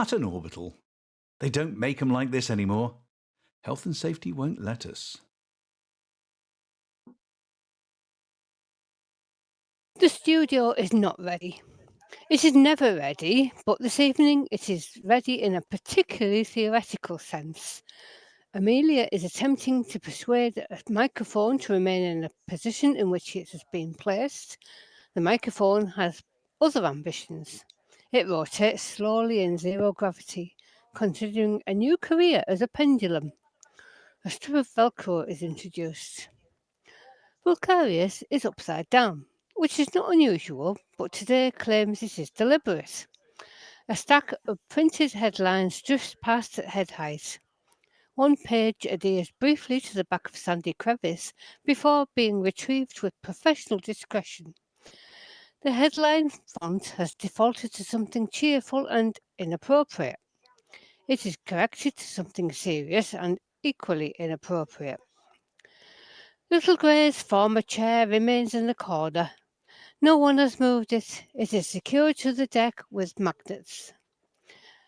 Hutton Orbital. They don't make 'em like this anymore. Health and safety won't let us. The studio is not ready. It is never ready, but this evening it is ready in a particularly theoretical sense. Amelia is attempting to persuade a microphone to remain in the position in which it has been placed. The microphone has other ambitions. It rotates slowly in zero gravity, considering a new career as a pendulum. A strip of Velcro is introduced. Vulkarius is upside down, which is not unusual, but today claims it is deliberate. A stack of printed headlines drifts past at head height. One page adheres briefly to the back of Sandy Crevice before being retrieved with professional discretion. The headline font has defaulted to something cheerful and inappropriate. It is corrected to something serious and equally inappropriate. Little Grey's former chair remains in the corner. No one has moved it. It is secured to the deck with magnets.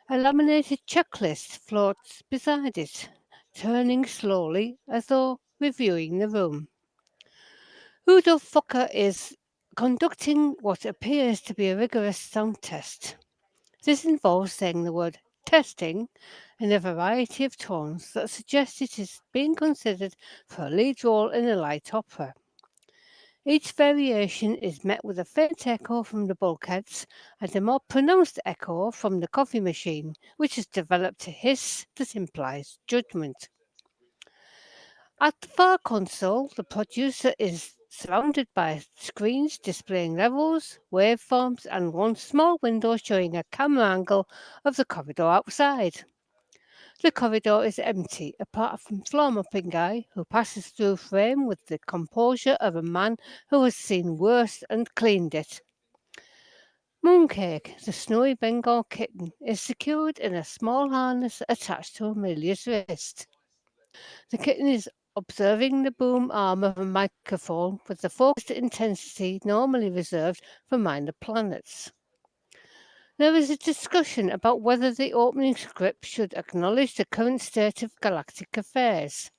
A laminated checklist floats beside it, turning slowly as though reviewing the room. Udo Fucker is conducting what appears to be a rigorous sound test. This involves saying the word testing in a variety of tones that suggest it is being considered for a lead role in a light opera. Each variation is met with a faint echo from the bulkheads and a more pronounced echo from the coffee machine, which has developed a hiss that implies judgment. At the far console, the producer is surrounded by screens displaying levels, waveforms, and one small window showing a camera angle of the corridor outside. The corridor is empty, apart from floor mopping guy, who passes through frame with the composure of a man who has seen worse and cleaned it. Mooncake, the snowy Bengal kitten, is secured in a small harness attached to Amelia's wrist. The kitten is observing the boom arm of a microphone with the focused intensity normally reserved for minor planets. There is a discussion about whether the opening script should acknowledge the current state of galactic affairs.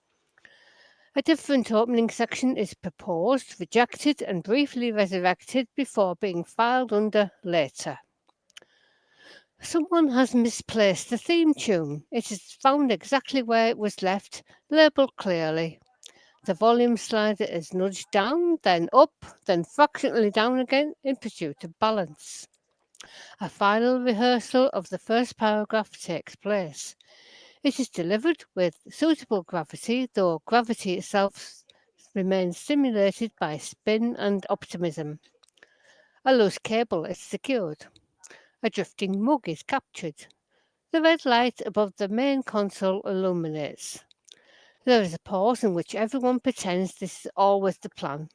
A different opening section is proposed, rejected, and briefly resurrected before being filed under later. Someone has misplaced the theme tune. It is found exactly where it was left, labelled clearly. The volume slider is nudged down, then up, then fractionally down again in pursuit of balance. A final rehearsal of the first paragraph takes place. It is delivered with suitable gravity, though gravity itself remains stimulated by spin and optimism. A loose cable is secured. A drifting mug is captured. The red light above the main console illuminates. There is a pause in which everyone pretends this is always the plan.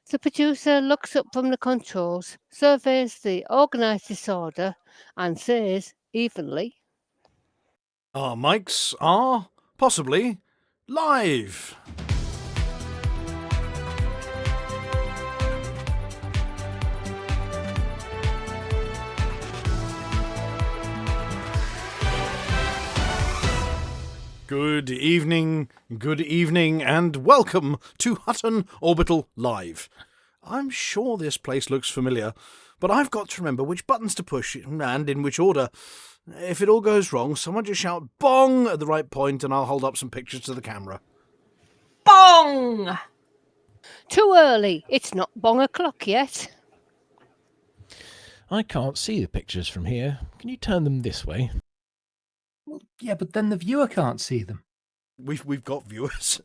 The producer looks up from the controls, surveys the organised disorder, and says evenly, "Our mics are, possibly, live." Good evening, and welcome to Hutton Orbital Live. I'm sure this place looks familiar, but I've got to remember which buttons to push and in which order. If it all goes wrong, someone just shout "bong" at the right point and I'll hold up some pictures to the camera. Bong! Too early. It's not bong o'clock yet. I can't see the pictures from here. Can you turn them this way? Well, yeah, but then the viewer can't see them. We've got viewers.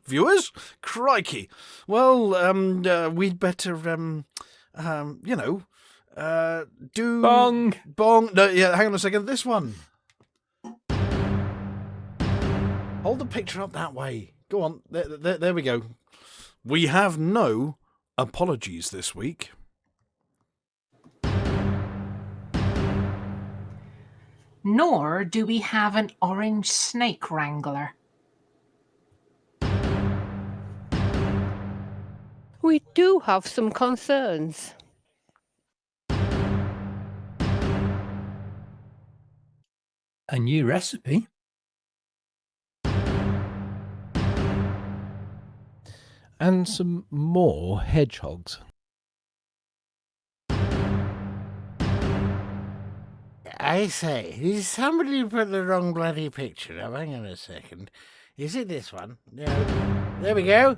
Viewers? Crikey. Well, we'd better, do... Bong! Bong. No, yeah, hang on a second. This one. Hold the picture up that way. Go on. There we go. We have no apologies this week. Nor do we have an orange snake wrangler. We do have some concerns. A new recipe? And some more hedgehogs. I say, did somebody put the wrong bloody picture up? Hang on a second. Is it this one? No. There we go.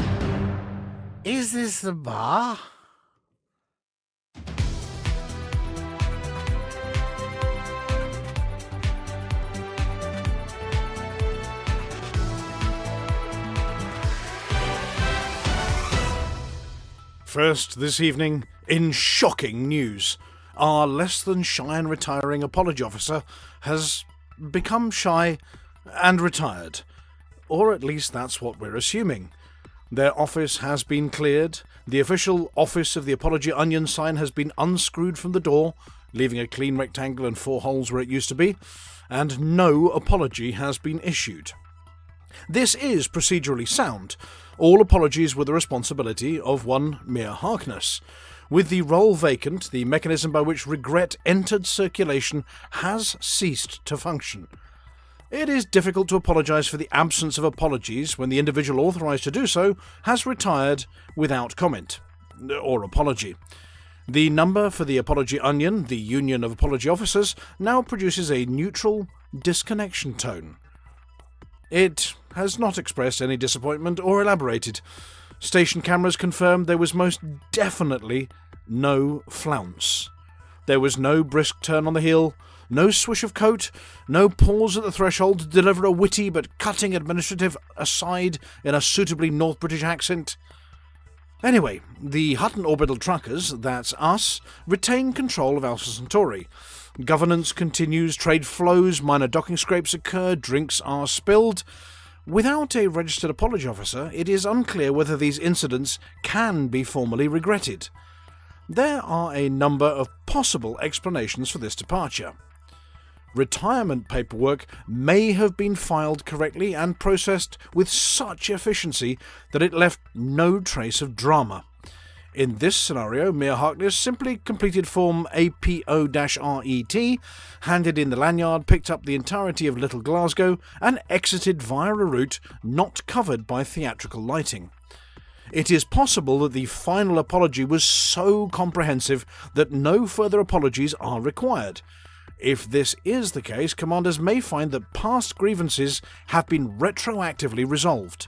Is this the bar? First this evening, in shocking news, our less than shy and retiring apology officer has become shy and retired. Or at least that's what we're assuming. Their office has been cleared, the official Office of the Apology Onion sign has been unscrewed from the door, leaving a clean rectangle and 4 holes where it used to be, and no apology has been issued. This is procedurally sound. All apologies were the responsibility of one mere Harkness. With the role vacant, the mechanism by which regret entered circulation has ceased to function. It is difficult to apologise for the absence of apologies when the individual authorised to do so has retired without comment or apology. The number for the Apology Onion, the Union of Apology Officers, now produces a neutral disconnection tone. It has not expressed any disappointment or elaborated. Station cameras confirmed there was most definitely no flounce. There was no brisk turn on the heel, no swish of coat, no pause at the threshold to deliver a witty but cutting administrative aside in a suitably North British accent. Anyway, the Hutton Orbital truckers, that's us, retain control of Alpha Centauri. Governance continues, trade flows, minor docking scrapes occur, drinks are spilled. Without a registered apology officer, it is unclear whether these incidents can be formally regretted. There are a number of possible explanations for this departure. Retirement paperwork may have been filed correctly and processed with such efficiency that it left no trace of drama. In this scenario, Mere Harkness simply completed form APO-RET, handed in the lanyard, picked up the entirety of Little Glasgow, and exited via a route not covered by theatrical lighting. It is possible that the final apology was so comprehensive that no further apologies are required. If this is the case, commanders may find that past grievances have been retroactively resolved.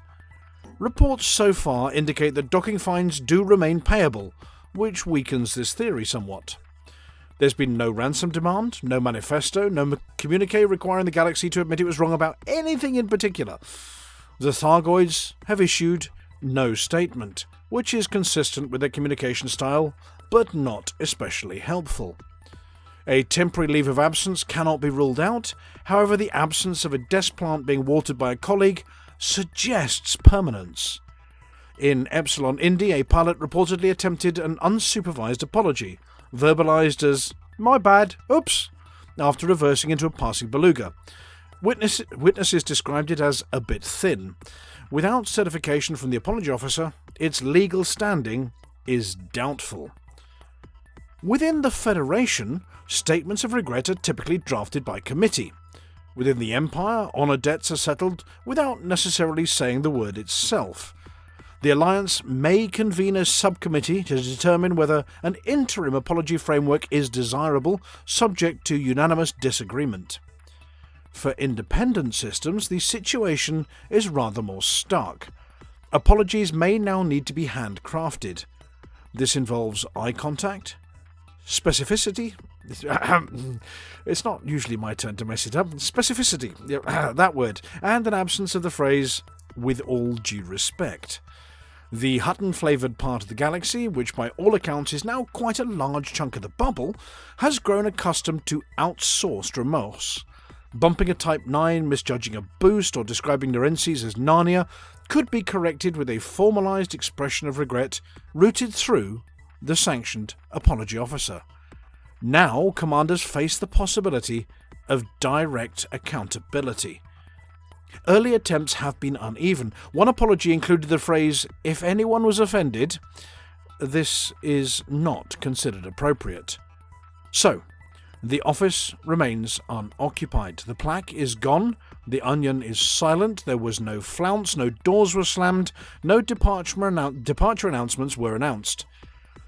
Reports so far indicate that docking fines do remain payable, which weakens this theory somewhat. There's been no ransom demand, no manifesto, no communique requiring the Galaxy to admit it was wrong about anything in particular. The Thargoids have issued no statement, which is consistent with their communication style, but not especially helpful. A temporary leave of absence cannot be ruled out, however the absence of a desk plant being watered by a colleague suggests permanence. In Epsilon Indy, a pilot reportedly attempted an unsupervised apology, verbalised as, "My bad, oops," after reversing into a passing beluga. Witnesses described it as a bit thin. Without certification from the apology officer, its legal standing is doubtful. Within the Federation, statements of regret are typically drafted by committee. Within the Empire, honour debts are settled without necessarily saying the word itself. The Alliance may convene a subcommittee to determine whether an interim apology framework is desirable, subject to unanimous disagreement. For independent systems, the situation is rather more stark. Apologies may now need to be handcrafted. This involves eye contact, specificity. It's not usually my turn to mess it up. Specificity, that word, and an absence of the phrase, "with all due respect." The Hutton-flavoured part of the galaxy, which by all accounts is now quite a large chunk of the bubble, has grown accustomed to outsourced remorse. Bumping a Type 9, misjudging a boost, or describing Nerences as Narnia could be corrected with a formalised expression of regret routed through the sanctioned apology officer. Now commanders face the possibility of direct accountability. Early attempts have been uneven. One apology included the phrase, "if anyone was offended." This is not considered appropriate. So, The office remains unoccupied. The plaque is gone. The Onion is silent. There was no flounce. No doors were slammed. No departure announcements were announced.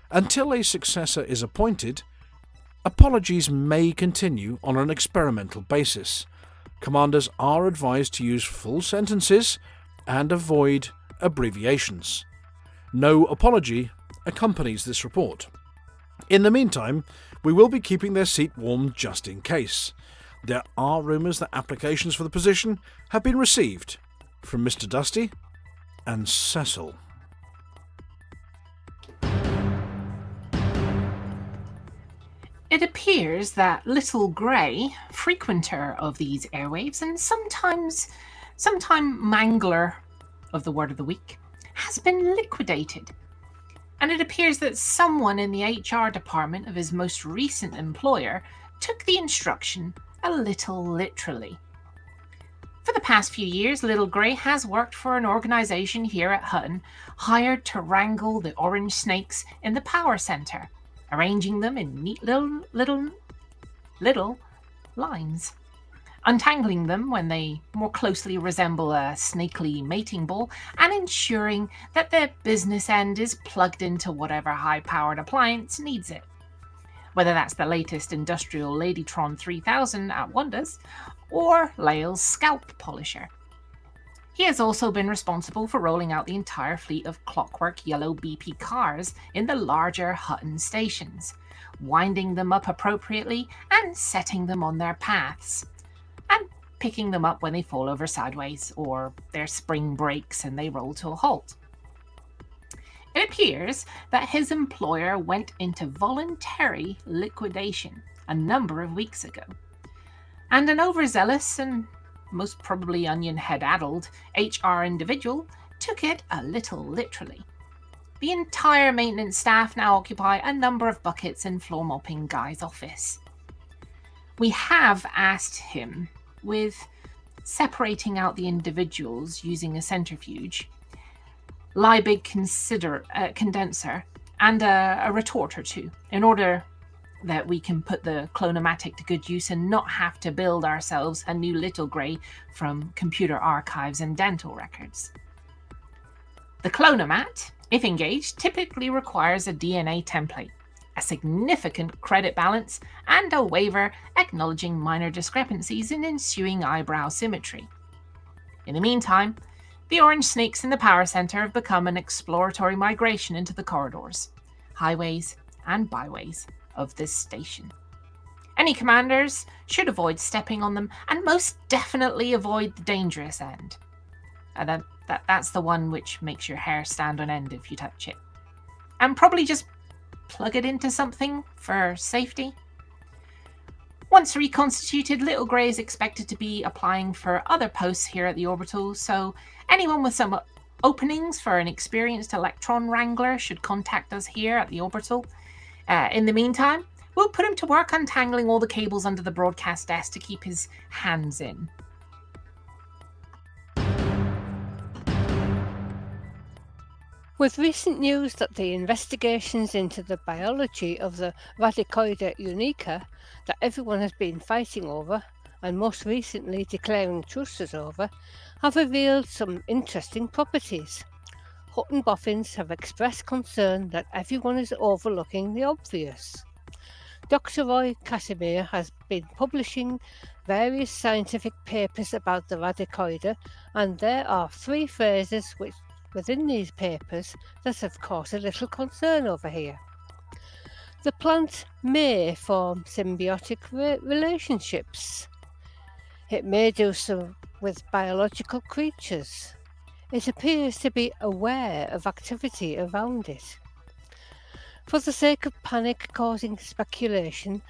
Until a successor is appointed, apologies may continue on an experimental basis. Commanders are advised to use full sentences and avoid abbreviations. No apology accompanies this report. In the meantime, we will be keeping their seat warm just in case. There are rumours that applications for the position have been received from Mr. Dusty and Cecil. It appears that Little Grey, frequenter of these airwaves and sometime mangler of the word of the week, has been liquidated. And it appears that someone in the HR department of his most recent employer took the instruction a little literally. For the past few years, Little Grey has worked for an organisation here at Hutton, hired to wrangle the orange snakes in the power centre, arranging them in neat little lines, untangling them when they more closely resemble a snakely mating ball, and ensuring that their business end is plugged into whatever high-powered appliance needs it. Whether that's the latest industrial Ladytron 3000 at Wonders, or Lael's scalp polisher. He has also been responsible for rolling out the entire fleet of clockwork yellow BP cars in the larger Hutton stations, winding them up appropriately and setting them on their paths, and picking them up when they fall over sideways or their spring breaks and they roll to a halt. It appears that his employer went into voluntary liquidation a number of weeks ago, and an overzealous and most probably onion head-addled HR individual took it a little literally. The entire maintenance staff now occupy a number of buckets in floor mopping Guy's office. We have asked him, with separating out the individuals using a centrifuge, Liebig condenser, and a retort or two, in order that we can put the clonomatic to good use and not have to build ourselves a new Little Grey from computer archives and dental records. The clonomat, if engaged, typically requires a DNA template, a significant credit balance, and a waiver acknowledging minor discrepancies in ensuing eyebrow symmetry. In the meantime, the orange snakes in the power center have become an exploratory migration into the corridors, highways, and byways of this station. Any commanders should avoid stepping on them, and most definitely avoid the dangerous end. And that's the one which makes your hair stand on end if you touch it. And probably just plug it into something for safety. Once reconstituted, Little Grey is expected to be applying for other posts here at the Orbital, so anyone with some openings for an experienced electron wrangler should contact us here at the Orbital. In the meantime, we'll put him to work untangling all the cables under the broadcast desk to keep his hands in. With recent news that the investigations into the biology of the Radicoida unica that everyone has been fighting over, and most recently declaring truces over, have revealed some interesting properties. Hutton boffins have expressed concern that everyone is overlooking the obvious. Dr. Roy Casimir has been publishing various scientific papers about the Radicoida, and there are 3 phrases within these papers that have caused a little concern over here. The plant may form symbiotic relationships. It may do so with biological creatures. It appears to be aware of activity around it. For the sake of panic-causing speculation,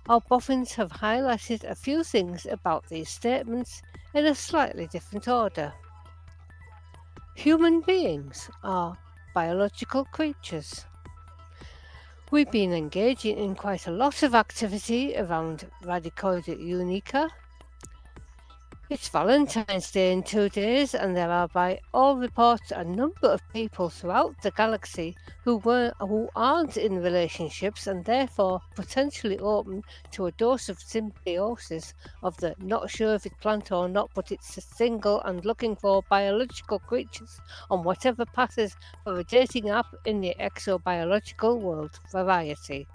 our boffins have highlighted a few things about these statements in a slightly different order. Human beings are biological creatures. We've been engaging in quite a lot of activity around Radicoida unica. It's Valentine's Day in 2 days, and there are, by all reports, a number of people throughout the galaxy who aren't in relationships and therefore potentially open to a dose of symbiosis of the not sure if it's plant or not, but it's a single and looking for biological creatures on whatever passes for a dating app in the exobiological world variety.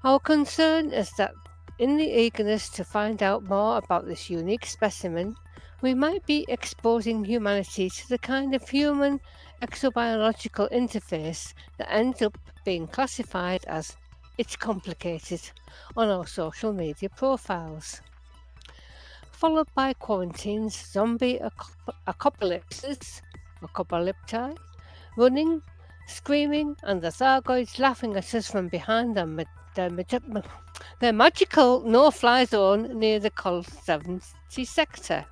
Our concern is that in the eagerness to find out more about this unique specimen, we might be exposing humanity to the kind of human exobiological interface that ends up being classified as "it's complicated" on our social media profiles. Followed by quarantines, zombie apocalypses, running, screaming, and the Thargoids laughing at us from behind their magical no-fly zone near the Col 70 sector.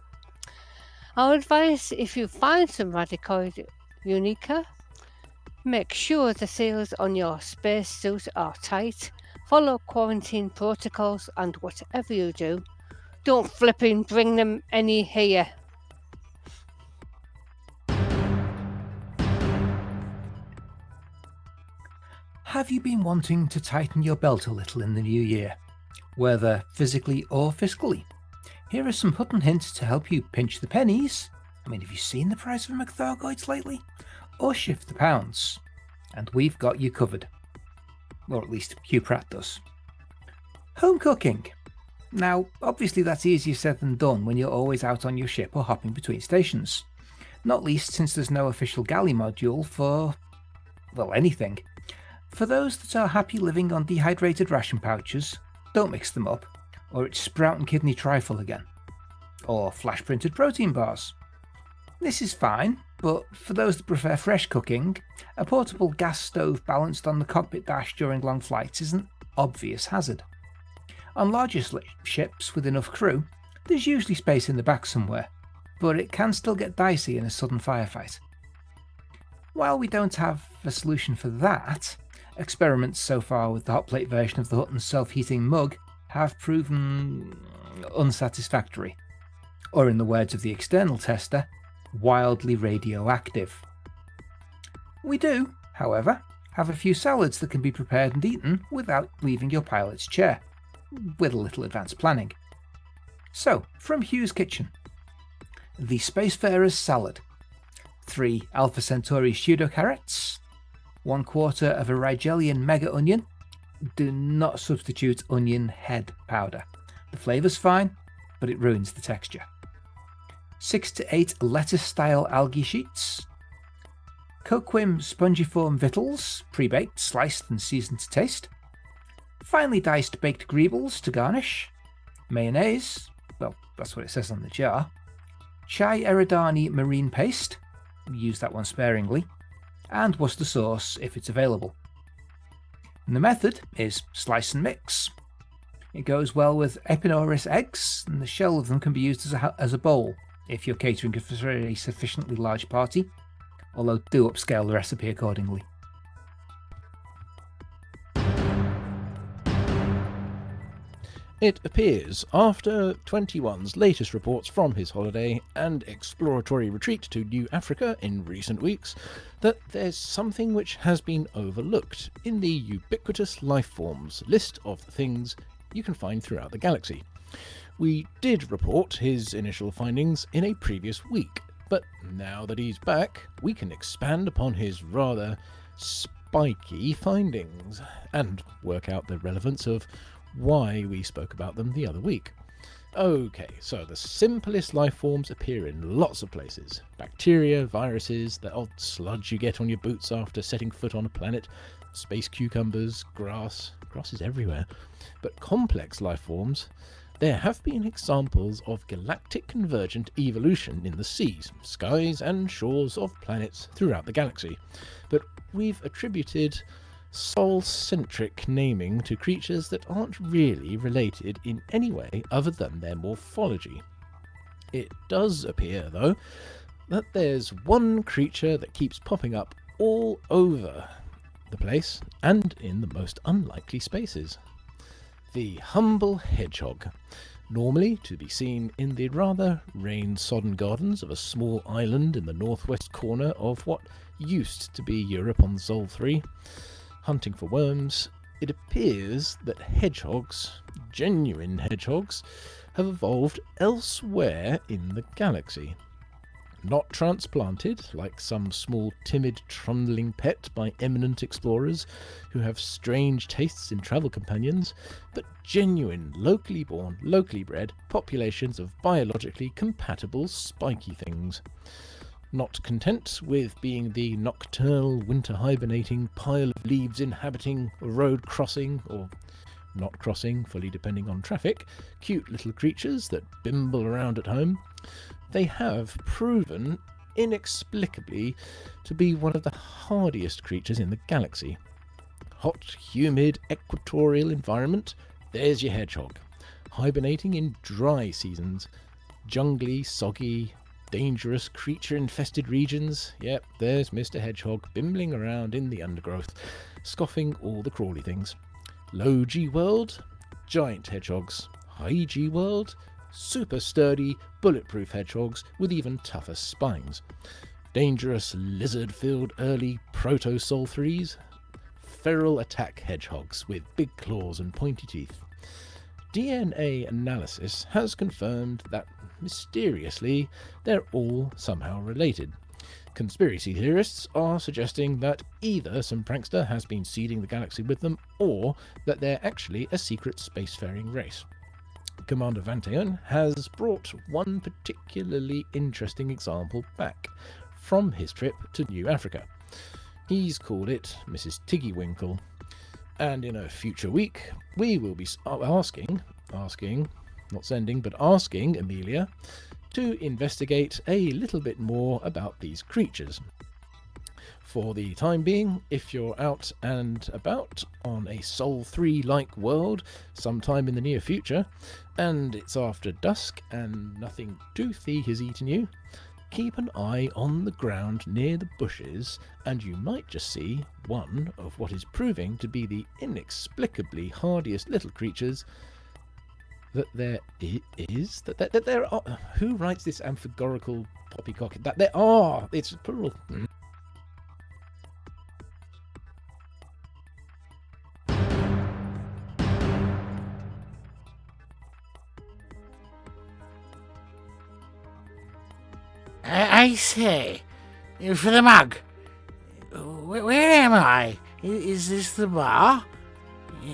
Our advice, if you find some Radicoid Unica, make sure the seals on your spacesuit are tight, follow quarantine protocols, and whatever you do, don't flipping bring them any here. Have you been wanting to tighten your belt a little in the new year, whether physically or fiscally? Here are some Hutton hints to help you pinch the pennies. Have you seen the price of McThargoids lately? Or shift the pounds. And we've got you covered. Or at least Hugh Pratt does. Home cooking. Now, obviously that's easier said than done when you're always out on your ship or hopping between stations. Not least since there's no official galley module for, anything. For those that are happy living on dehydrated ration pouches, don't mix them up, or it's sprout and kidney trifle again. Or flash printed protein bars. This is fine, but for those that prefer fresh cooking, a portable gas stove balanced on the cockpit dash during long flights is an obvious hazard. On larger ships with enough crew, there's usually space in the back somewhere, but it can still get dicey in a sudden firefight. While we don't have a solution for that, experiments so far with the hot plate version of the Hutton self-heating mug have proven unsatisfactory, or in the words of the external tester, wildly radioactive. We do, however, have a few salads that can be prepared and eaten without leaving your pilot's chair, with a little advanced planning. So, from Hugh's Kitchen, the Spacefarer's Salad, 3 Alpha Centauri pseudo carrots, 1/4 of a Rigelian mega onion. Do not substitute onion head powder. The flavour's fine, but it ruins the texture. 6 to 8 lettuce-style algae sheets. Coquim spongiform victuals, pre-baked, sliced and seasoned to taste. Finely diced baked greebles to garnish. Mayonnaise, well, that's what it says on the jar. Chai Eridani marine paste, use that one sparingly. And Worcester sauce if it's available. And the method is slice and mix. It goes well with Epinorus eggs, and the shell of them can be used as a bowl if you're catering for a sufficiently large party, although do upscale the recipe accordingly. It appears, after 21's latest reports from his holiday and exploratory retreat to New Africa in recent weeks, that there's something which has been overlooked in the ubiquitous lifeforms list of things you can find throughout the galaxy. We did report his initial findings in a previous week, but now that he's back, we can expand upon his rather spiky findings and work out the relevance of why we spoke about them the other week. Okay, so the simplest life forms appear in lots of places. Bacteria, viruses, the odd sludge you get on your boots after setting foot on a planet, space cucumbers, grass is everywhere. But complex life forms, there have been examples of galactic convergent evolution in the seas, skies and shores of planets throughout the galaxy. But we've attributed Sol-centric naming to creatures that aren't really related in any way other than their morphology. It does appear, though, that there's one creature that keeps popping up all over the place and in the most unlikely spaces. The humble hedgehog. normally to be seen in the rather rain-sodden gardens of a small island in the northwest corner of what used to be Europe on Sol 3. Hunting for worms, it appears that hedgehogs, genuine hedgehogs, have evolved elsewhere in the galaxy. Not transplanted, like some small timid trundling pet by eminent explorers who have strange tastes in travel companions, but genuine, locally born, locally bred populations of biologically compatible spiky things. Not content with being the nocturnal, winter hibernating, pile of leaves inhabiting, road crossing, or not crossing, fully depending on traffic, cute little creatures that bimble around at home, they have proven inexplicably to be one of the hardiest creatures in the galaxy. Hot, humid, equatorial environment, there's your hedgehog. Hibernating in dry seasons. Jungly, soggy, dangerous, creature-infested regions, yep, there's Mr. Hedgehog bimbling around in the undergrowth, scoffing all the crawly things. Low G world, giant hedgehogs. High G world, super sturdy, bulletproof hedgehogs with even tougher spines. Dangerous, lizard-filled early proto-Sol 3s. Feral attack hedgehogs with big claws and pointy teeth. DNA analysis has confirmed that, mysteriously, they're all somehow related. Conspiracy theorists are suggesting that either some prankster has been seeding the galaxy with them, or that they're actually a secret spacefaring race. Commander Banter has brought one particularly interesting example back from his trip to New Africa. He's called it Mrs. Tiggywinkle, and in a future week we will be asking, not sending, but asking Amelia to investigate a little bit more about these creatures. For the time being, if you're out and about on a Sol 3-like world sometime in the near future, and it's after dusk and nothing toothy has eaten you, keep an eye on the ground near the bushes, and you might just see one of what is proving to be the inexplicably hardiest little creatures that there is, that there are. Who writes this amphigorical poppycock? That there are. It's plural. I say, for the mug. Where am I? Is this the bar?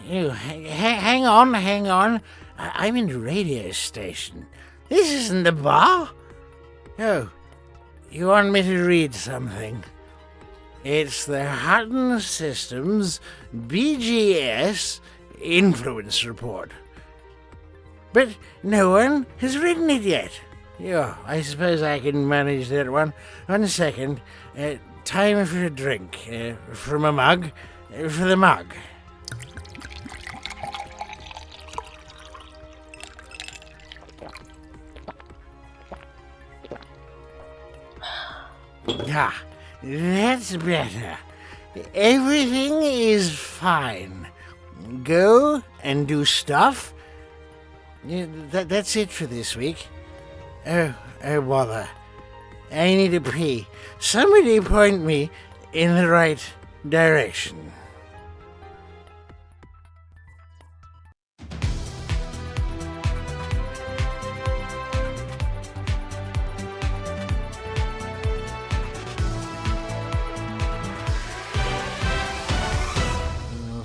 Hang on. I'm in the radio station. This isn't the bar. Oh, you want me to read something? It's the Hutton Systems BGS Influence Report. But no one has written it yet. Yeah, I suppose I can manage that one. 1 second. Time for a drink. From a mug. For the mug. Ah, that's better. Everything is fine. Go and do stuff. That's it for this week. Oh, bother. I need to pee. Somebody point me in the right direction.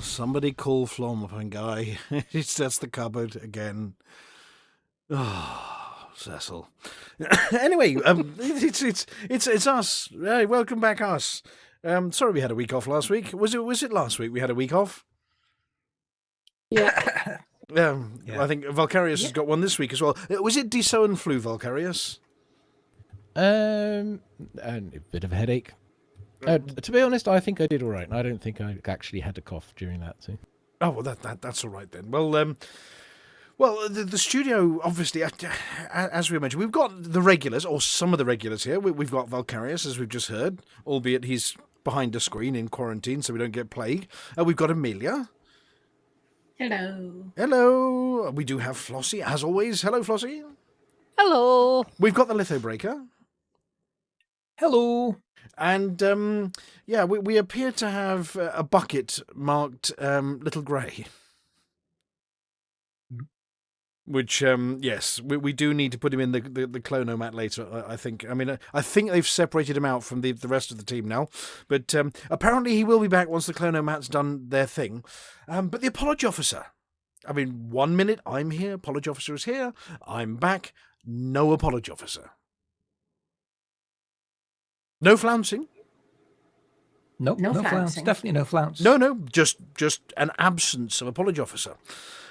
Somebody call Flom, guy. That's the cupboard again. Oh, Cecil. Anyway, it's us. Hey, welcome back, us. Sorry we had a week off last week. Was it last week we had a week off? Yeah. I think Vulkarius has got one this week as well. Was it Deso and flu, Vulkarius? And a bit of a headache. To be honest, I think I did all right. I don't think I actually had a cough during that. So. Oh well, that's all right then. Well, the studio, obviously, as we mentioned, we've got the regulars, or some of the regulars here. We've got Vulkarius, as we've just heard, albeit he's behind a screen in quarantine, so we don't get plague. We've got Amelia. Hello. Hello. We do have Flossy, as always. Hello, Flossy. Hello. We've got the Lithobreaker. Hello. And, we appear to have a bucket marked Little Grey. Which, yes, we do need to put him in the clonomat later, I think. I mean, I think they've separated him out from the rest of the team now. But apparently he will be back once the clonomat's done their thing. But the Apology Officer. I mean, 1 minute, I'm here, Apology Officer is here, I'm back, no Apology Officer. No flouncing. Nope, No no flounce. flouncing. Definitely no flounce. No, just an absence of Apology Officer.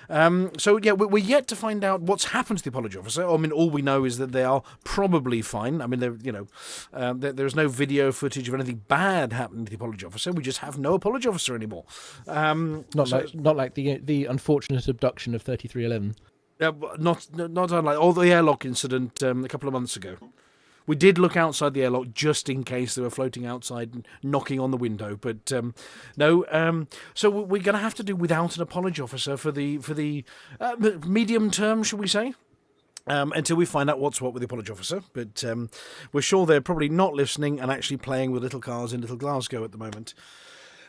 We're yet to find out what's happened to the Apology Officer. I mean, all we know is that they are probably fine. I mean, there's no video footage of anything bad happening to the Apology Officer. We just have no Apology Officer anymore. Not like the unfortunate abduction of 3311. Not unlike the airlock incident a couple of months ago. We did look outside the airlock just in case they were floating outside and knocking on the window, but no. So we're going to have to do without an Apology Officer for the medium term, shall we say? Until we find out what's what with the Apology Officer. But we're sure they're probably not listening and actually playing with little cars in Little Glasgow at the moment.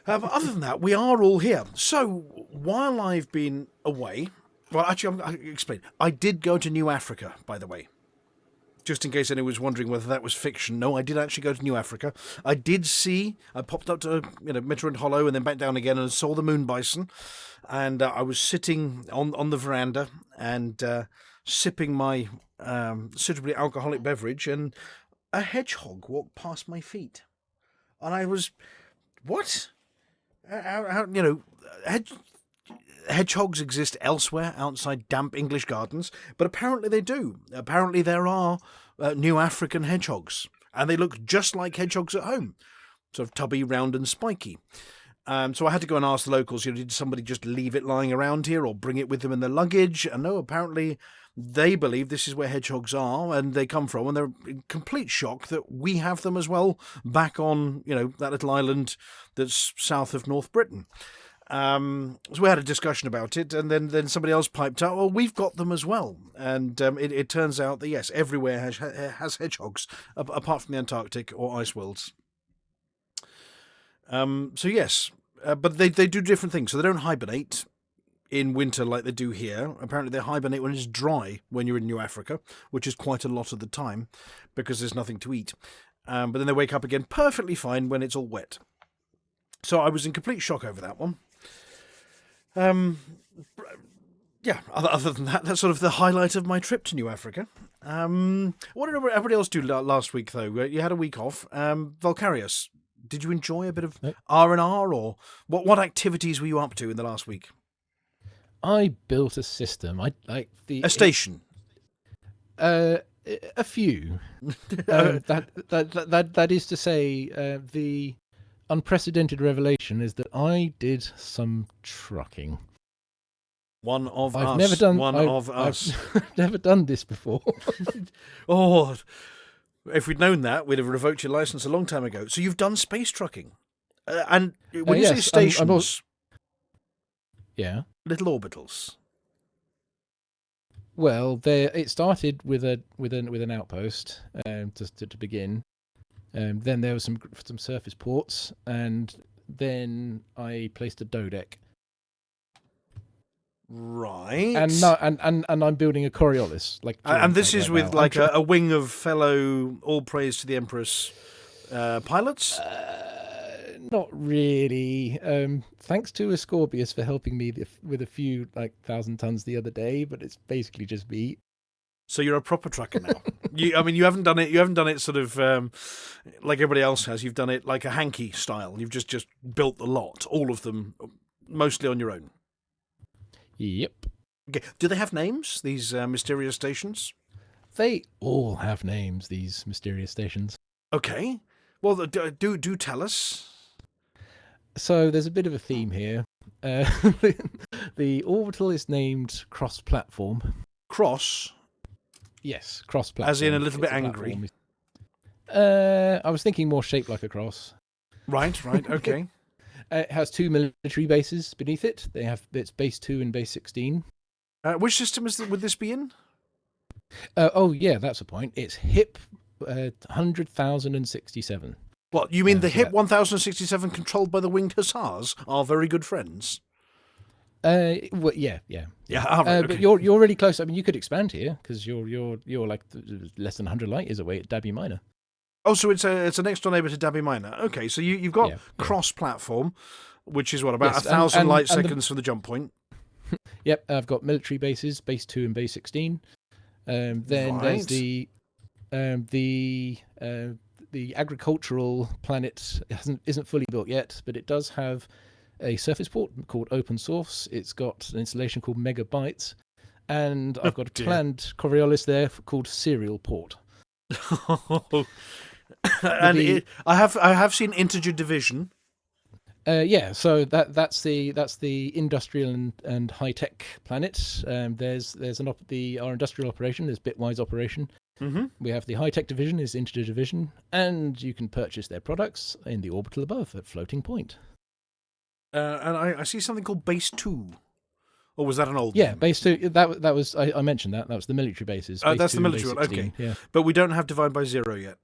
Other than that, we are all here. So while I've been away, well, actually, I'll explain. I did go to New Africa, by the way. Just in case anyone was wondering whether that was fiction. No, I did actually go to New Africa. I popped up to Mitterrand Hollow and then back down again and saw the moon bison. And I was sitting on the veranda and sipping my suitably alcoholic beverage, and a hedgehog walked past my feet. And I was, what? Hedgehogs exist elsewhere outside damp English gardens, but apparently they do. Apparently there are New African hedgehogs, and they look just like hedgehogs at home, sort of tubby, round and spiky. So I had to go and ask the locals, did somebody just leave it lying around here or bring it with them in their luggage? And no, apparently they believe this is where hedgehogs are and they come from, and they're in complete shock that we have them as well back on, that little island that's south of North Britain. So we had a discussion about it, and then somebody else piped up, well, we've got them as well. And it turns out that, yes, everywhere has hedgehogs, apart from the Antarctic or ice worlds. But they do different things. So they don't hibernate in winter like they do here. Apparently they hibernate when it's dry when you're in New Africa, which is quite a lot of the time because there's nothing to eat. But then they wake up again perfectly fine when it's all wet. So I was in complete shock over that one. Other than that, that's sort of the highlight of my trip to New Africa. What did everybody else do last week, though? You had a week off. Vulkarius, did you enjoy a bit of R&R, or what activities were you up to in the last week? I built a system. A station. A few. That is to say, the unprecedented revelation is that I did some trucking. One of I've us. Never done, One of us. I've never done this before. Oh, if we'd known that, we'd have revoked your license a long time ago. So you've done space trucking, and when you say stations, yeah, little orbitals. Well, it started with an outpost to begin. Then there was some surface ports, and then I placed a dodeck. Right. And I'm building a Coriolis. And this is with a wing of fellow all praise to the Empress pilots? Not really. Thanks to Ascorbius for helping me with a few 1,000 tons the other day, but it's basically just me. So you're a proper trucker now. You haven't done it. You haven't done it sort of like everybody else has. You've done it like a hanky style. You've just built the lot, all of them, mostly on your own. Yep. Okay. Do they have names? These mysterious stations? They all have names. These mysterious stations. Okay. Well, do tell us. So there's a bit of a theme here. The orbital is named cross-platform. Cross. Yes, cross-platform. As in a little bit angry. I was thinking more shaped like a cross. Right, okay. It has 2 military bases beneath it. It's base 2 and base 16. Which system would this be in? Oh, yeah, that's a point. It's HIP 100,067. What, you mean the so HIP that- 1067 controlled by the Winged Hussars, our very good friends? Well, yeah. Yeah, all right, But okay. you're really close. I mean, you could expand here because you're like less than 100 light years away at Dabby Minor. Oh, so it's a next door neighbour to Dabby Minor. Okay, so you've got Yeah. cross-platform, which is what, about Yes, 1,000 light and seconds from the jump point. Yep, I've got military bases, base 2 and base 16. Then there's Right. the agricultural planet isn't fully built yet, but it does have a surface port called Open Source. It's got an installation called Megabytes, and I've got a dear. planned Coriolis there called Serial Port. And I have seen integer division. Yeah, so that's the industrial and high tech planet. There's our industrial operation. There's bitwise operation. Mm-hmm. We have the high tech division is integer division, and you can purchase their products in the orbital above at floating point. And I see something called Base 2. Or was that an old Yeah, name? base 2. That was I mentioned that was the military bases. Base That's the 2 and military base one, 16, okay. Yeah. But we don't have divide by 0 yet.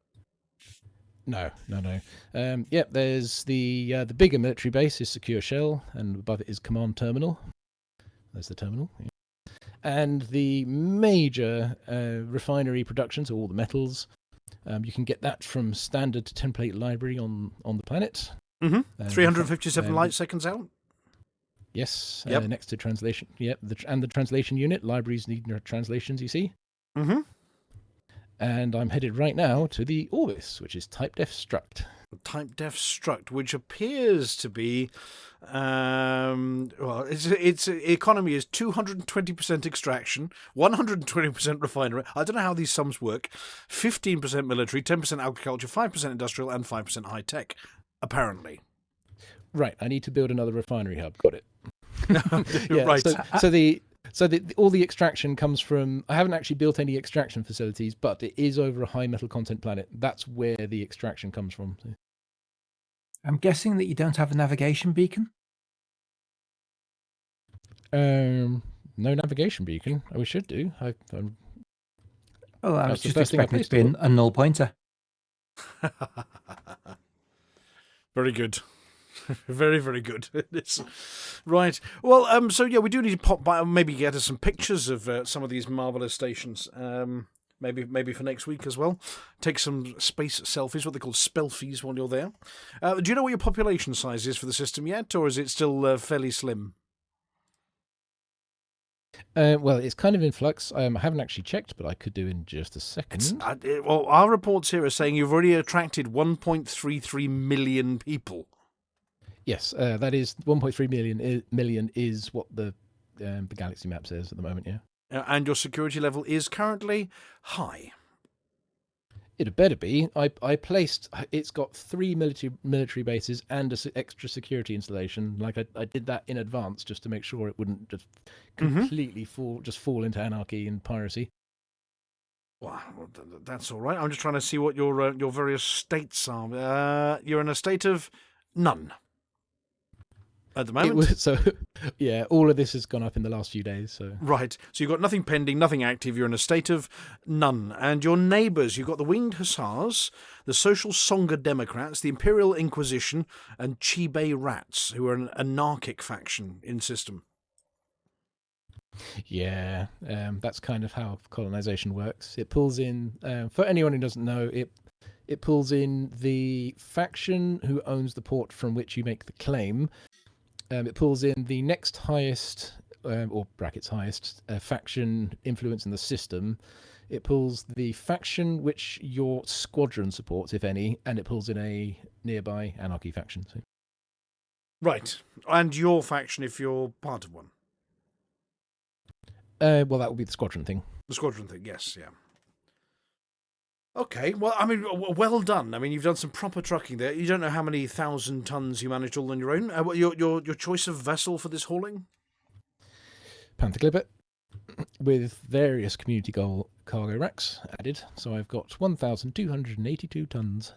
No. Yep. There's the bigger military base is Secure Shell, and above it is Command Terminal. There's the terminal. Yeah. And the major refinery production, so all the metals, you can get that from standard template library on the planet. Mm-hmm. 357 um, light seconds out. Yes. Yep. Next to translation. Yep. And the translation unit. Libraries need translations, you see. Mm-hmm. And I'm headed right now to the Orbis, which is type def struct. Type def struct, which appears to be, its economy is 220% extraction, 120% refinery. I don't know how these sums work. 15% military, 10% agriculture, 5% industrial, and 5% high tech. Apparently, Right. I need to build another refinery hub. Got it. right. So all the extraction comes from. I haven't actually built any extraction facilities, but it is over a high metal content planet. That's where the extraction comes from. So. I'm guessing that you don't have a navigation beacon. No navigation beacon. We should do. I'm Oh, I was That's the just first thing I expecting it to placed be it. a null pointer. Very good. Very, very good. Right. Well, so yeah, we do need to pop by and maybe get us some pictures of some of these marvellous stations. Maybe for next week as well. Take some space selfies, what they call spelfies, while you're there. Do you know what your population size is for the system yet, or is it still fairly slim? well, it's kind of in flux. I haven't actually checked, but I could do in just a second. Well, our reports here are saying you've already attracted 1.33 million people. Yes, that is 1.3 million is what the galaxy map says at the moment. Yeah. And your security level is currently high. It better be. I placed. It's got 3 military bases and an extra security installation. Like I did that in advance just to make sure it wouldn't just completely fall into anarchy and piracy. Well, that's all right. I'm just trying to see what your various states are. You're in a state of none at the moment. Yeah, all of this has gone up in the last few days. So Right. So you've got nothing pending, nothing active. You're in a state of none. And your neighbours, you've got the Winged Hussars, the Social Songa Democrats, the Imperial Inquisition, and Chibe Rats, who are an anarchic faction in system. yeah, that's kind of how colonization works. It pulls in. For anyone who doesn't know, it pulls in the faction who owns the port from which you make the claim. It pulls in the next highest, or brackets highest, faction influence in the system. It pulls the faction which your squadron supports, if any, and it pulls in a nearby anarchy faction. So. Right. And your faction, if you're part of one. Well, that would be the squadron thing. The squadron thing, yes, yeah. Okay, well, I mean, well done. I mean, you've done some proper trucking there. You don't know how many 1,000 tons you managed all on your own. Your choice of vessel for this hauling? Panther Clipper, with various community goal cargo racks added. So I've got 1,282 tons.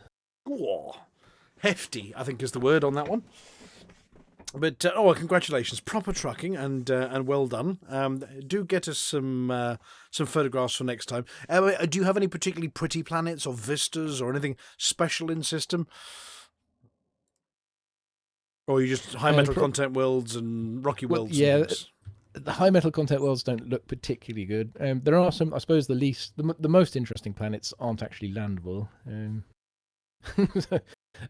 Oh, hefty, I think is the word on that one. But congratulations! Proper trucking and well done. Do get us some photographs for next time. Do you have any particularly pretty planets or vistas or anything special in system? Or are you just high metal content worlds and rocky worlds? Yeah, and things? the high metal content worlds don't look particularly good. There are some, I suppose, the most interesting planets aren't actually landable.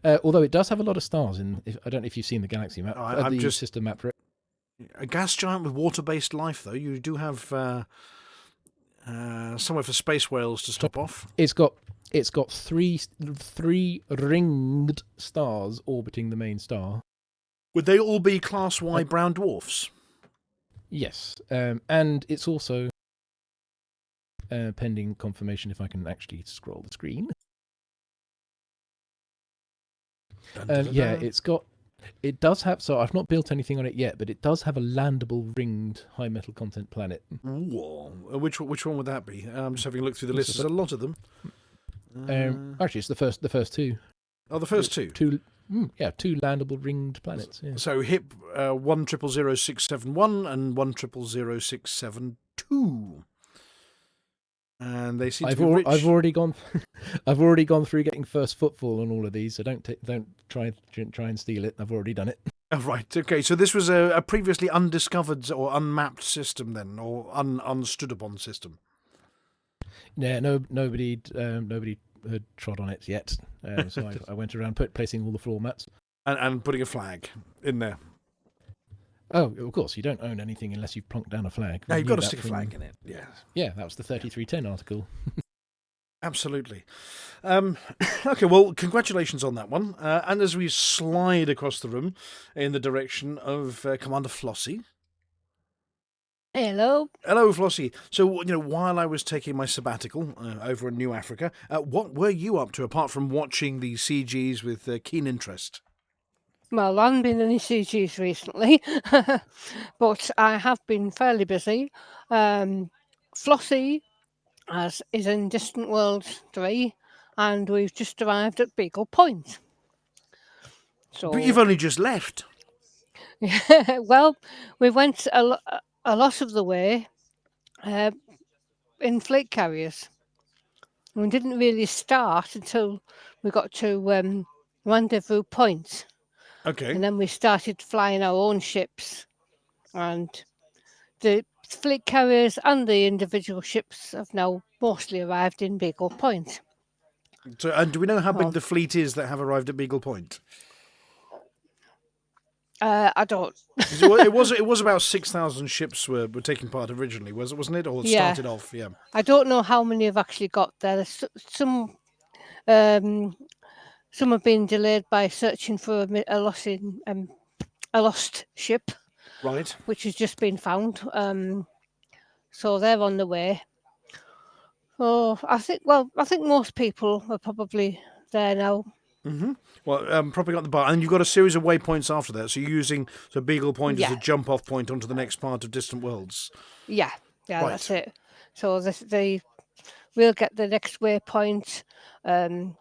Although it does have a lot of stars I don't know if you've seen the galaxy map, the system map for it. A gas giant with water-based life, though. You do have somewhere for space whales to stop off. It's got three ringed stars orbiting the main star. Would they all be Class Y brown dwarfs? Yes, and it's also pending confirmation if I can actually scroll the screen. It does have. So I've not built anything on it yet, but it does have a landable ringed high metal content planet. Ooh, which one would that be? I'm just having a look through the list. There's a lot of them. Actually, it's the first two. Oh, the first two. Two landable ringed planets. Yeah. So HIP 1000671 and 1000672. And they seem to be rich. I've already gone through getting first footfall on all of these, so don't try and steal it. I've already done it. Oh, right. Okay. So this was a previously undiscovered or unmapped system then, or unstood upon system. Yeah. Nobody had trod on it yet. So I went around placing all the floor mats and putting a flag in there. Oh, of course, you don't own anything unless you've plonked down a flag. No, you've got to stick a flag in it, yeah. Yeah, that was the 3310 article. Absolutely. Okay, well, congratulations on that one. And as we slide across the room in the direction of Commander Flossy. Hello. Hello, Flossy. So, while I was taking my sabbatical over in New Africa, what were you up to, apart from watching the CGs with keen interest? Well, I haven't been in any CGs recently, but I have been fairly busy. Flossy is in Distant Worlds 3, and we've just arrived at Beagle Point. So, but you've only just left. Well, we went a lot of the way in fleet carriers. We didn't really start until we got to Rendezvous Point. Okay. And then we started flying our own ships, and the fleet carriers and the individual ships have now mostly arrived in Beagle Point. So, and do we know how big the fleet is that have arrived at Beagle Point? I don't. It was about 6,000 ships were taking part originally, wasn't it? Or it started off, yeah. I don't know how many have actually got there. Some have been delayed by searching for a lost ship, right? Which has just been found. So they're on the way. So I think most people are probably there now. Mm-hmm. Well, probably got the bar, and you've got a series of waypoints after that. So you're using Beagle Point as a jump-off point onto the next part of Distant Worlds. Yeah, right. That's it. So we'll get the next waypoint on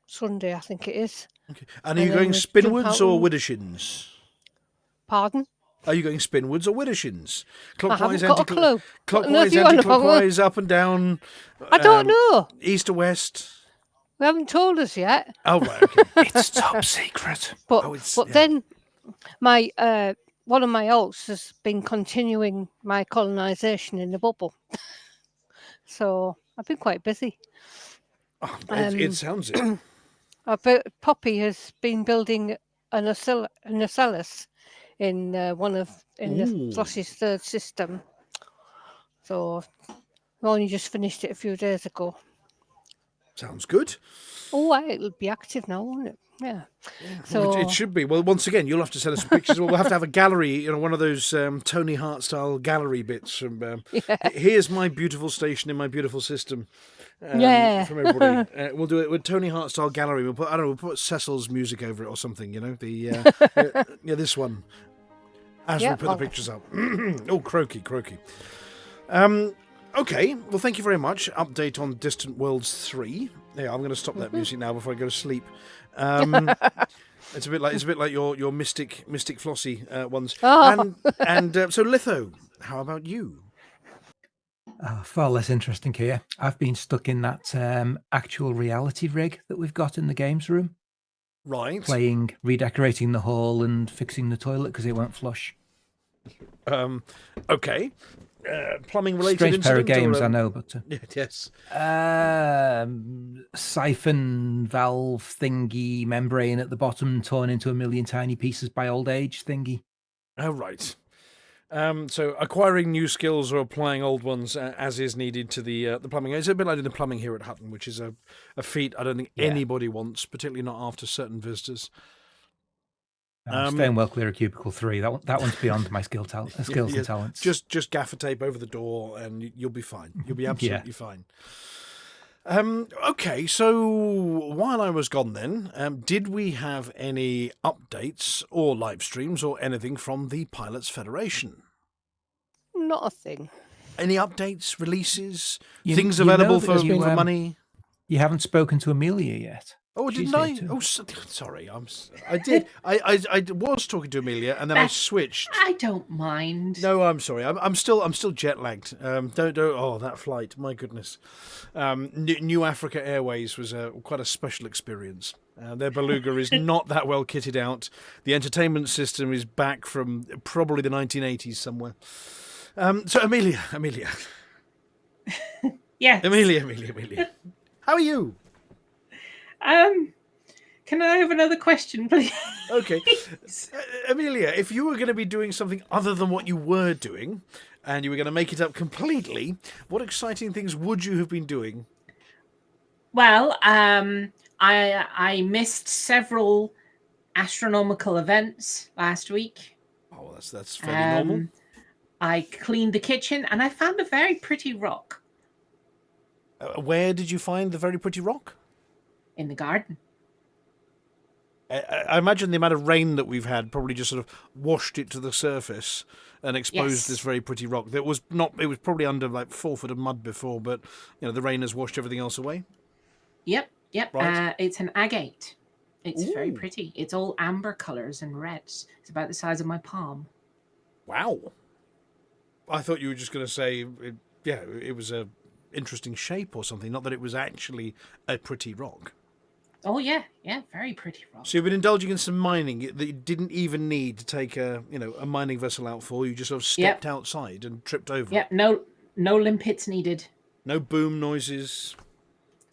Sunday, I think it is. Okay. And are you going spinwards or widdershins? Pardon? Are you going spinwards or widdershins? Clockwise, I haven't got a clue. Clockwise, anti-clockwise, up and down. I don't know. East to west. They haven't told us yet. Oh, right, okay. It's top secret. But then my one of my alts has been continuing my colonisation in the bubble. So I've been quite busy. Oh, it sounds it. Poppy has been building an ocellus in the Flossy's third system. So we only just finished it a few days ago. Sounds good. Oh, it'll be active now, won't it? Yeah. So it should be. Well, once again, you'll have to send us some pictures. We'll have to have a gallery, one of those Tony Hart style gallery bits from. Here's my beautiful station in my beautiful system. From everybody. We'll do it with Tony Hart style gallery. We'll put Cecil's music over it or something. This one. As we put the pictures up. Oh, croaky. Okay, well, thank you very much. Update on Distant Worlds 3. Yeah, I'm going to stop that music now before I go to sleep. It's a bit like your mystic Flossy ones. Oh. And so Litho, how about you? Far less interesting here. I've been stuck in that actual reality rig that we've got in the games room. Right. Playing, redecorating the hall and fixing the toilet because it won't flush. Okay. Plumbing related Strange incident? pair of games, or, I know, but... Yes. Siphon valve thingy, membrane at the bottom torn into a million tiny pieces by old age thingy. Oh, right. So acquiring new skills or applying old ones as is needed to the plumbing. It's a bit like doing the plumbing here at Hutton, which is a feat I don't think anybody wants, particularly not after certain visitors. I'm staying well clear of cubicle 3. That one's beyond my skills and talents. Just gaffer tape over the door and you'll be fine. You'll be absolutely fine. Okay, so while I was gone then, did we have any updates or live streams or anything from the Pilots Federation? Not a thing. Any updates, releases, You things know available that for you, money? You haven't spoken to Amelia yet. Oh, She's didn't I? here too. Oh, sorry. I did. I was talking to Amelia, and then I switched. I don't mind. No, I'm sorry. I'm still jet lagged. Don't. Oh, that flight. My goodness. New Africa Airways was quite a special experience. Their beluga is not that well kitted out. The entertainment system is back from probably the 1980s somewhere. So Amelia. Yes. Amelia. How are you? Can I have another question, please? Okay. Amelia, if you were going to be doing something other than what you were doing, and you were going to make it up completely, what exciting things would you have been doing? Well, I missed several astronomical events last week. Oh, that's fairly normal. I cleaned the kitchen and I found a very pretty rock. Where did you find the very pretty rock? In the garden. I imagine the amount of rain that we've had probably just sort of washed it to the surface and exposed this very pretty rock. It was probably under like 4 foot of mud before, but the rain has washed everything else away. Yep. Right. It's an agate. It's very Ooh. pretty. It's all amber colours and reds. It's about the size of my palm. Wow. I thought you were just going to say, it was a interesting shape or something, not that it was actually a pretty rock. Oh yeah, very pretty rock. So you've been indulging in some mining that you didn't even need to take a mining vessel out for. You just sort of stepped outside and tripped over. Yep, no limpets needed. No boom noises.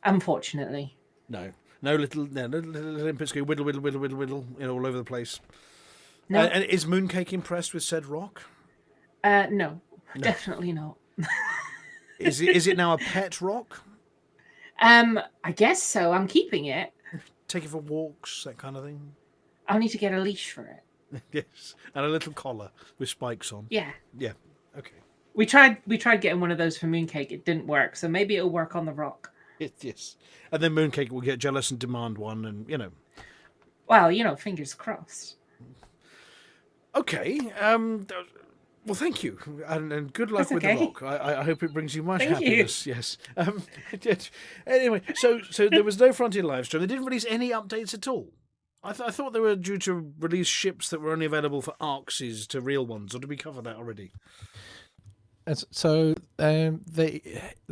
Unfortunately. No little limpets go whittle, all over the place. No. And is Mooncake impressed with said rock? No, definitely not. Is it now a pet rock? I guess so. I'm keeping it. Take it for walks, that kind of thing. I'll need to get a leash for it. Yes, and a little collar with spikes on. Yeah. Yeah. Okay. We tried getting one of those for Mooncake. It didn't work, so maybe it'll work on the rock. Yes. And then Mooncake will get jealous and demand one, and Well, fingers crossed. Okay. Well, thank you, and good luck That's with okay. the rock. I hope it brings you much Thank you. happiness. Yes. Anyway, so there was no Frontier live stream. They didn't release any updates at all. I thought they were due to release ships that were only available for ARCs to real ones, or did we cover that already? So they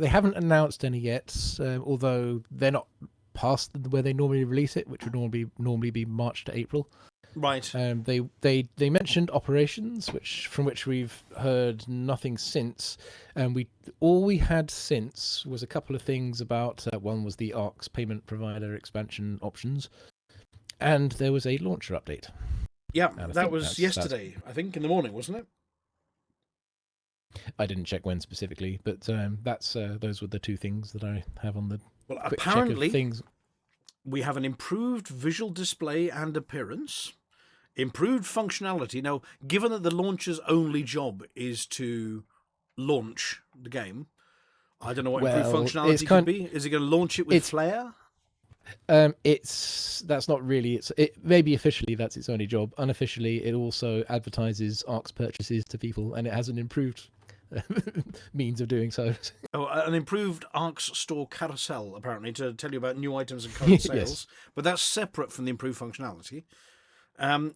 haven't announced any yet, although they're not past where they normally release it, which would normally be March to April. Right. They mentioned operations, from which we've heard nothing since. All we had since was a couple of things about one was the ARC's payment provider expansion options, and there was a launcher update. Yeah, that was yesterday. I think in the morning, wasn't it? I didn't check when specifically, but those were the two things that I have on the. Well, quick apparently, check of things. We have an improved visual display and appearance, improved functionality. Now, given that the launcher's only job is to launch the game, I don't know what improved functionality could be. Is it going to launch it with flare? That's not really. Maybe officially that's its only job. Unofficially, it also advertises ARC's purchases to people, and it has an improved means of doing so. Oh, an improved ARC's store carousel, apparently, to tell you about new items and current sales. Yes. But that's separate from the improved functionality. And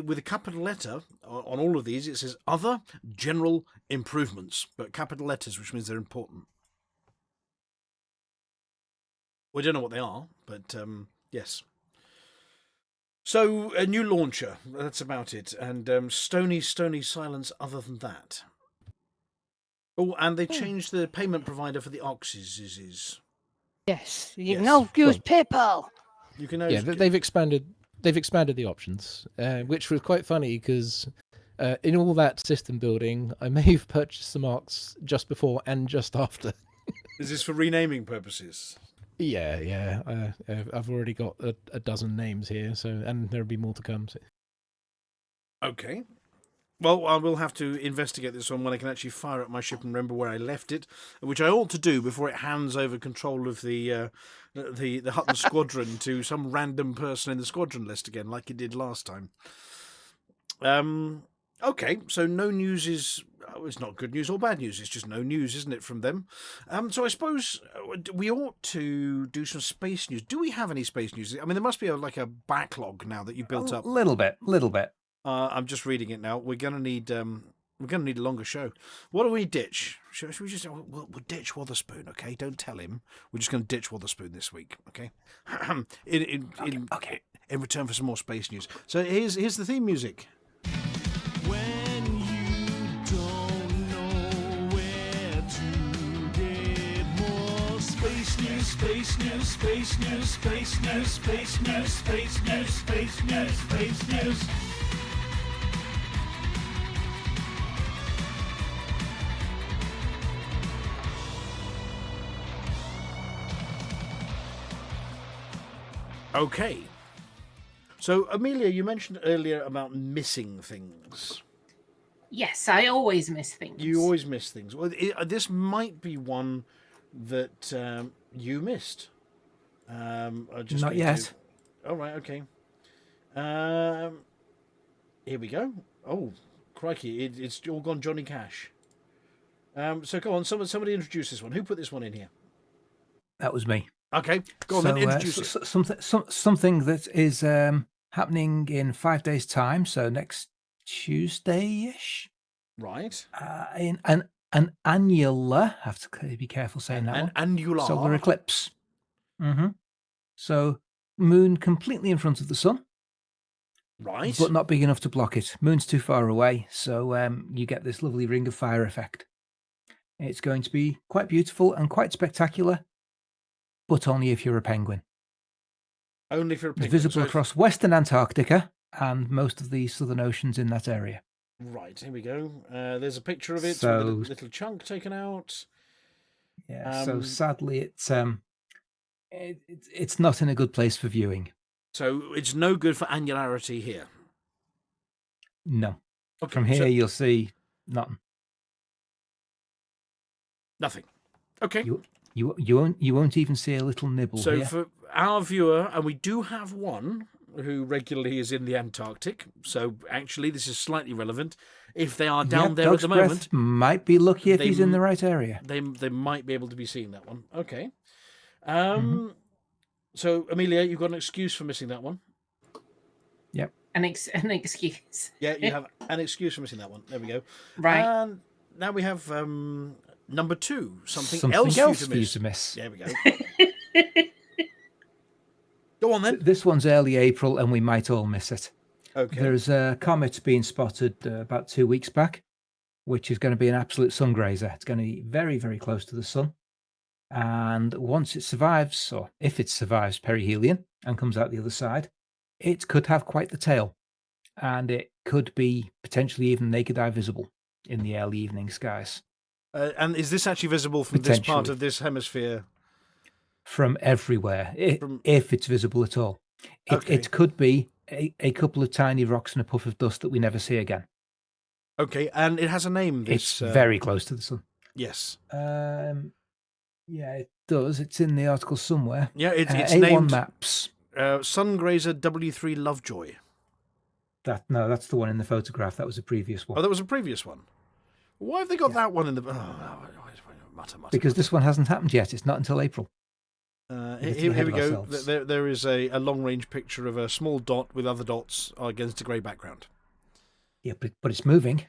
with a capital letter on all of these, it says other general improvements, but capital letters, which means they're important. We don't know what they are, but yes. So, a new launcher, that's about it. And stony silence other than that. Oh, and they changed the payment provider for the Oxes. Yes, you Yes. can now use PayPal. You can now Yeah, they've expanded the options, which was quite funny because in all that system building, I may have purchased some Arcs just before and just after. Is this for renaming purposes? Yeah. I've already got a dozen names here, and there'll be more to come. So. Okay. Well, I will have to investigate this one when I can actually fire up my ship and remember where I left it, which I ought to do before it hands over control of the Hutton squadron to some random person in the squadron list again, like it did last time. Okay, so no news is... it's not good news or bad news, it's just no news, isn't it, from them? So I suppose we ought to do some space news. Do we have any space news? I mean, there must be a backlog now that you built up. Little bit. I'm just reading it now. We're gonna need a longer show. What do we ditch? Should we just we'll ditch Wotherspoon? Okay, don't tell him. We're just gonna ditch Wotherspoon this week. Okay. Okay. In return for some more space news. So here's the theme music. When you don't know where to get more space news, space news, space news, space news, space news, space news, space news, space news. Okay. So Amelia, you mentioned earlier about missing things. Yes, I always miss things. You always miss things. Well, this might be one that you missed. Not yet. All right. Okay. Here we go. Oh, crikey! It's all gone Johnny Cash. So go on. Somebody introduce this one. Who put this one in here? That was me. Okay. Go on. Then introduce it. Something that is happening in 5 days' time. So next Tuesday-ish. Right. In an annular. Have to be careful saying that one. An annular solar eclipse. Mm-hmm. So moon completely in front of the sun. Right. But not big enough to block it. Moon's too far away, so you get this lovely ring of fire effect. It's going to be quite beautiful and quite spectacular, but only if you're a penguin. Only if you're a penguin. It's visible across western Antarctica and most of the southern oceans in that area. Right, here we go. There's a picture of it So, with a little chunk taken out. Yeah, so sadly it's not in a good place for viewing. So it's no good for annularity here. No. Okay, From here so you'll see nothing. nothing. Okay. You won't even see a little nibble So here. for our viewer, and we do have one who regularly is in the Antarctic, so actually this is slightly relevant. If they are down there at the moment, might be lucky if he's in the right area. they might be able to be seeing that one. Okay. So Amelia, you've got an excuse for missing that one. Yep. An excuse. Yeah, you have an excuse for missing that one. There we go. Right. And now we have number 2, something Something else for you to miss. There we go. Go on then. This one's early April, and we might all miss it. Okay. There's a comet being spotted about 2 weeks back, which is going to be an absolute sun grazer. It's going to be very, very close to the sun. And once it survives, or if it survives perihelion and comes out the other side, it could have quite the tail. And it could be potentially even naked eye visible in the early evening skies. And is this actually visible from this part of this hemisphere? From everywhere, if it's visible at all. It could be a couple of tiny rocks and a puff of dust that we never see again. Okay, and it has a name. It's very close to the sun. Yes. Yeah, it does. It's in the article somewhere. Yeah, it's A1 named Maps. Sungrazer W3 Lovejoy. That's the one in the photograph. That was a previous one. Oh, that was a previous one. Why have they got that one in the? Mutter. Because this one hasn't happened yet. It's not until April. Here we go. There is a long-range picture of a small dot with other dots against a grey background. Yeah, but it's moving.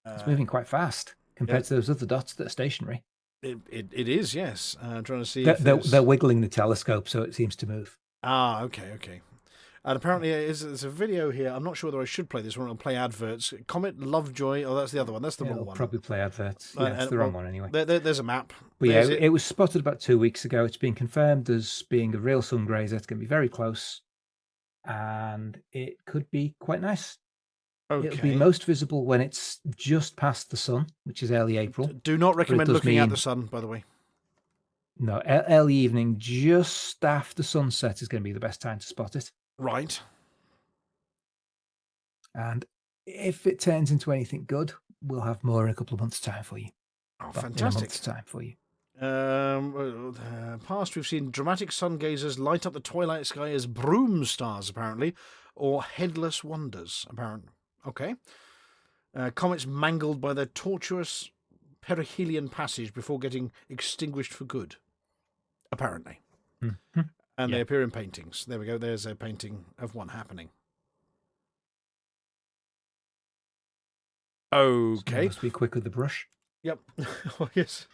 It's moving quite fast compared to those other dots that are stationary. It is, yes. I'm trying to see They're wiggling the telescope, so it seems to move. Ah, okay. And apparently there's a video here. I'm not sure whether I should play this one or play adverts. Comet Lovejoy. Oh, that's the other one. That's the wrong one. Probably play adverts. Yeah, it's the wrong one anyway. There's a map. But yeah, it was spotted about 2 weeks ago. It's been confirmed as being a real sun grazer. It's going to be very close. And it could be quite nice. Okay. It'll be most visible when it's just past the sun, which is early April. Do not recommend looking at the sun, by the way. No, early evening, just after sunset is going to be the best time to spot it. Right. And if it turns into anything good, we'll have more in a couple of months' time for you. Oh, fantastic. fantastic. In a month's time for you. Past, we've seen dramatic sun gazers light up the twilight sky as broom stars, apparently, or headless wonders, apparently. Okay. Comets mangled by their tortuous perihelion passage before getting extinguished for good, apparently. Mm-hmm. And they appear in paintings. There we go. There's a painting of one happening. Okay. Must be quick with the brush. Yep. Oh, yes.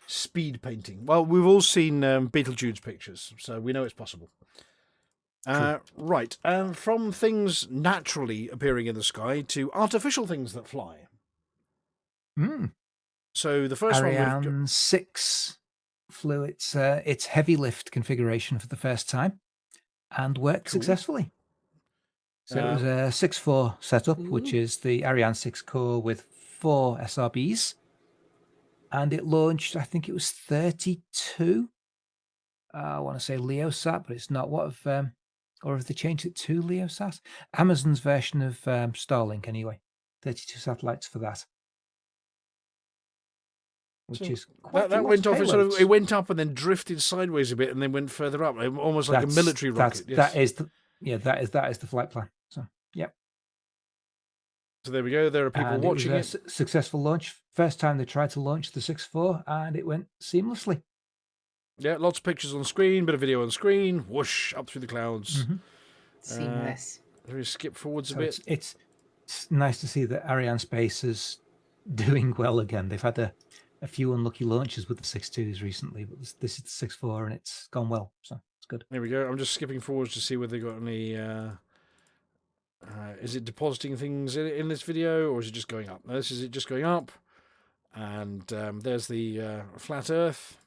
Speed painting. Well, we've all seen Beetlejuice pictures, so we know it's possible. Right. And from things naturally appearing in the sky to artificial things that fly. So the first Ariane 6 flew its heavy lift configuration for the first time and worked successfully. So it was a 6-4 setup, which is the Ariane 6 core with 4 SRBs. And it launched, I think it was 32. I want to say LeoSat, but it's not. Or have they changed it to LeoSat? Amazon's version of Starlink, anyway. 32 satellites for that. Which is quite that went off. It went up and then drifted sideways a bit, and then went further up, almost like a military rocket. That is the flight plan. So yep. So there we go. There are people watching it. Was a successful launch. First time they tried to launch the 6-4, and it went seamlessly. Yeah, lots of pictures on screen, bit of video on screen. Whoosh, up through the clouds. Mm-hmm. Seamless. We skip forwards a bit. It's nice to see that Ariane Space is doing well again. They've had a few unlucky launches with the 6.2s recently, but this is the 6.4 and it's gone well, so it's good. There we go. I'm just skipping forwards to see whether they got any. Is it depositing things in this video, or is it just going up? No, this is it just going up, and there's the flat Earth.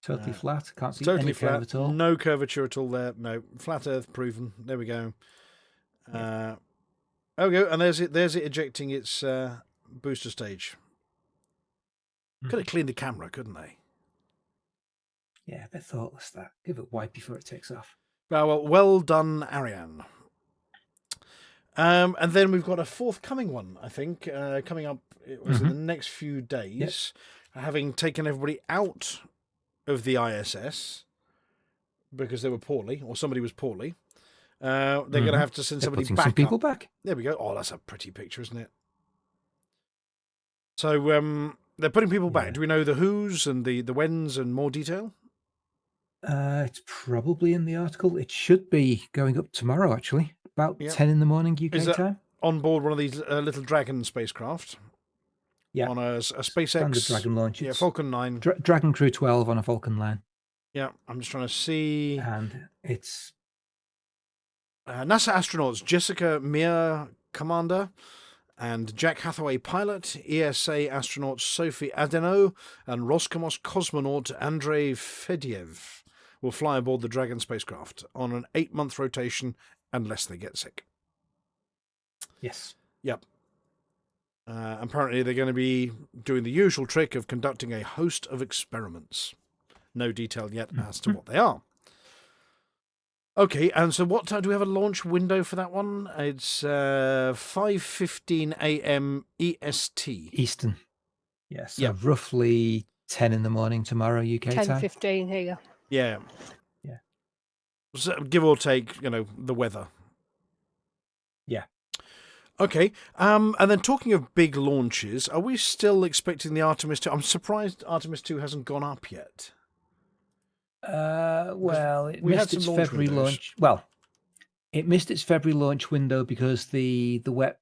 Totally flat. Can't see totally any flat. curve at all. No curvature at all there. No flat Earth proven. There we go. There we go. And there's it. There's it ejecting its booster stage. Could have cleaned the camera, couldn't they? Yeah, a bit thoughtless that. Give it a wipe before it takes off. Well done, Ariane. And then we've got a forthcoming one, I think, coming up. It was in the next few days, having taken everybody out of the ISS because they were poorly, or somebody was poorly. They're going to have to send somebody back. Some people back. There we go. Oh, that's a pretty picture, isn't it? So they're putting people back. Do we know the who's and the whens and more detail? It's probably in the article. It should be going up tomorrow, actually, about 10 in the morning UK time. On board one of these little Dragon spacecraft. Yeah. On a SpaceX. Standard Dragon launch. Yeah, Falcon 9. Dragon Crew 12 on a Falcon 9. Yeah, I'm just trying to see. And it's... NASA astronauts Jessica Meir, commander, and Jack Hathaway, pilot, ESA astronaut Sophie Adeno, and Roscosmos cosmonaut Andrei Fedyev will fly aboard the Dragon spacecraft on an 8-month rotation unless they get sick. Yes. Yep. Apparently they're going to be doing the usual trick of conducting a host of experiments. No detail yet as to what they are. Okay, and so what time do we have a launch window for that one? It's 5:15 a.m. EST. Eastern. Yes. So roughly 10 in the morning tomorrow UK time. 10:15 here. Yeah. Yeah. So give or take, the weather. Yeah. Okay. And then talking of big launches, are we still expecting the Artemis 2? I'm surprised Artemis 2 hasn't gone up yet. Well, it we had missed its some launch February windows. launch. Well, it missed its February launch window because the wet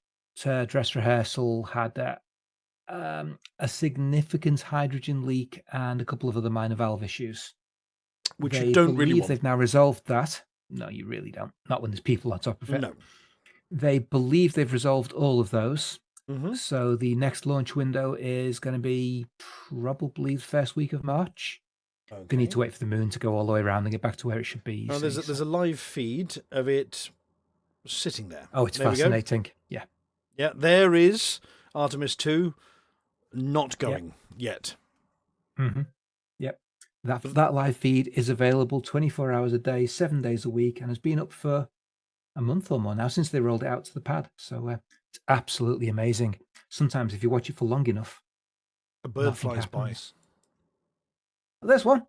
dress rehearsal had a significant hydrogen leak and a couple of other minor valve issues. Which They you don't really believe want. they've now resolved that. No, you really don't. Not when there's people on top of it. No. They believe they've resolved all of those. Mm-hmm. So the next launch window is going to be probably the first week of March. They need to wait for the moon to go all the way around and get back to where it should be. you see, There's a live feed of it sitting there. Oh, it's There we go. fascinating. Yeah. Yeah, there is Artemis 2 not going yet. Mm-hmm. Yep. That live feed is available 24 hours a day, 7 days a week, and has been up for a month or more now since they rolled it out to the pad. So it's absolutely amazing. Sometimes if you watch it for long enough, A bird nothing flies happens. There's one.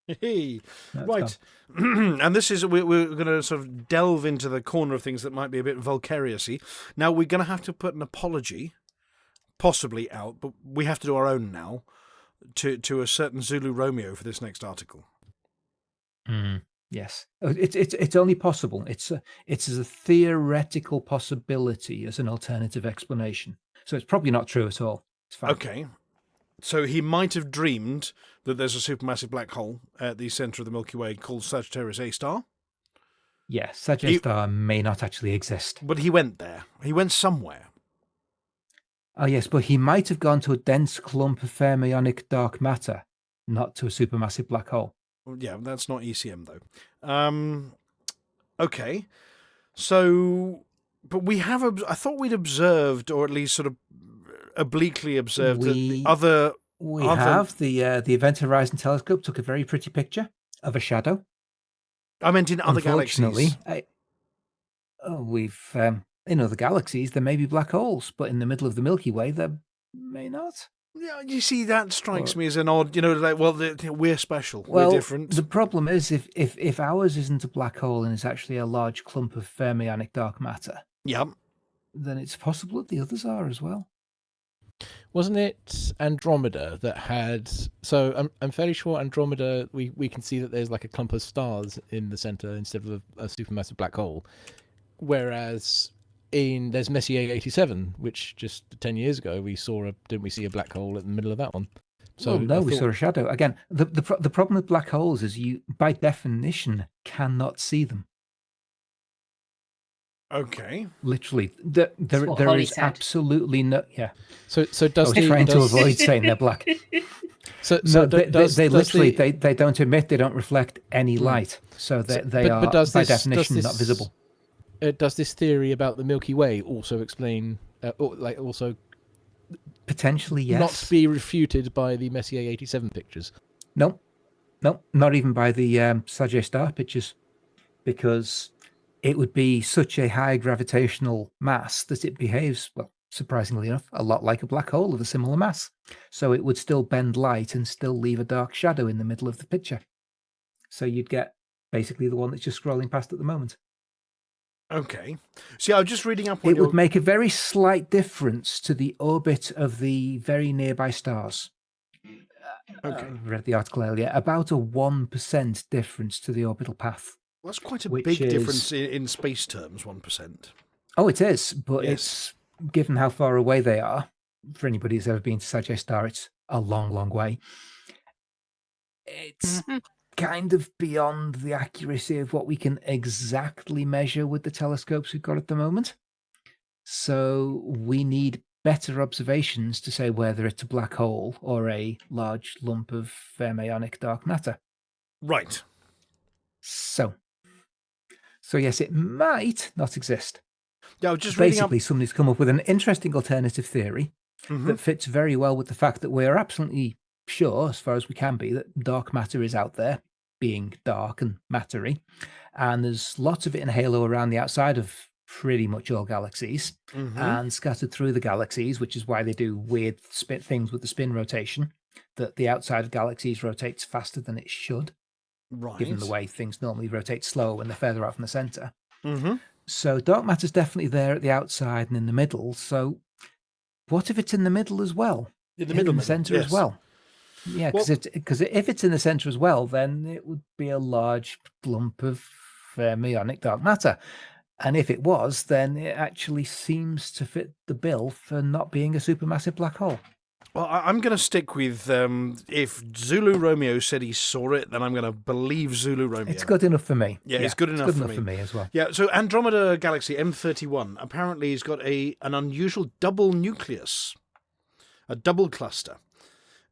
by. Hey. No, it's Right. And this is, we're going to sort of delve into the corner of things that might be a bit Vulkarius-y. Now, we're going to have to put an apology, possibly out, but we have to do our own now, to a certain Zulu Romeo for this next article. Yes, it's only possible. It's a theoretical possibility as an alternative explanation. So it's probably not true at all. It's fine. Okay. So he might have dreamed that there's a supermassive black hole at the centre of the Milky Way called Sagittarius A star, Yes, Sagittarius star may not actually exist. but he went there. He went somewhere. Oh yes, but he might have gone to a dense clump of fermionic dark matter, not to a supermassive black hole. Yeah, that's not ECM though. Okay. So, but we have, I thought we'd observed, or at least sort of obliquely observed, that the other... We have. The Event Horizon Telescope took a very pretty picture of a shadow. I meant in other Unfortunately, galaxies. we've in other galaxies there may be black holes, but in the middle of the Milky Way there may not. Yeah, you see, that strikes me as an odd, like, well, we're special, Well, we're different. the problem is if ours isn't a black hole and it's actually a large clump of fermionic dark matter, Yeah. then it's possible that the others are as well. Wasn't it Andromeda that had? So I'm fairly sure Andromeda. We can see that there's like a clump of stars in the center instead of a supermassive black hole. Whereas there's Messier 87, which just 10 years ago didn't we see a black hole in the middle of that one? So no, we saw a shadow. Again, the problem with black holes is you, by definition, cannot see them. Okay. Literally, there what is Holly said. absolutely no. Yeah. So I does was trying to avoid saying they're black. So they literally the, they don't emit, they don't reflect any light, so they are by definition not visible. Does this theory about the Milky Way also explain, also Potentially, yes. not be refuted by the Messier 87 pictures? No, not even by the Sagittarius star pictures, because it would be such a high gravitational mass that it behaves, well, surprisingly enough, a lot like a black hole of a similar mass. So it would still bend light and still leave a dark shadow in the middle of the picture. So you'd get basically the one that's just scrolling past at the moment. Okay. See, I was just reading up on It would make a very slight difference to the orbit of the very nearby stars. Okay. I read the article earlier. About a 1% difference to the orbital path. That's quite a which big is- difference in space terms, 1%. Oh, it is, but Yes. it's given how far away they are. For anybody who's ever been to Sagittarius star, it's a long, long way. It's kind of beyond the accuracy of what we can exactly measure with the telescopes we've got at the moment. So we need better observations to say whether it's a black hole or a large lump of fermionic dark matter. Right. So yes, it might not exist. Yeah, I was just reading up. Basically, somebody's come up with an interesting alternative theory Mhm. that fits very well with the fact that we're absolutely sure, as far as we can be, that dark matter is out there, being dark and mattery, and there's lots of it in a halo around the outside of pretty much all galaxies, Mhm. and scattered through the galaxies, which is why they do weird things with the spin rotation, that the outside of galaxies rotates faster than it should, Right. given the way things normally rotate slow when they're further out from the center. Mm-hmm. So dark matter's definitely there at the outside and in the middle. So what if it's in the middle as well? In the In middle, the center yes. as well. Yeah, Well- because if it's in the centre as well, then it would be a large lump of fermionic dark matter. And if it was, then it actually seems to fit the bill for not being a supermassive black hole. Well, I'm going to stick with if Zulu Romeo said he saw it, then I'm going to believe Zulu Romeo. It's good enough for me. Yeah, it's good enough for for me as well. Yeah, so Andromeda Galaxy M31 apparently has got an unusual double nucleus, a double cluster.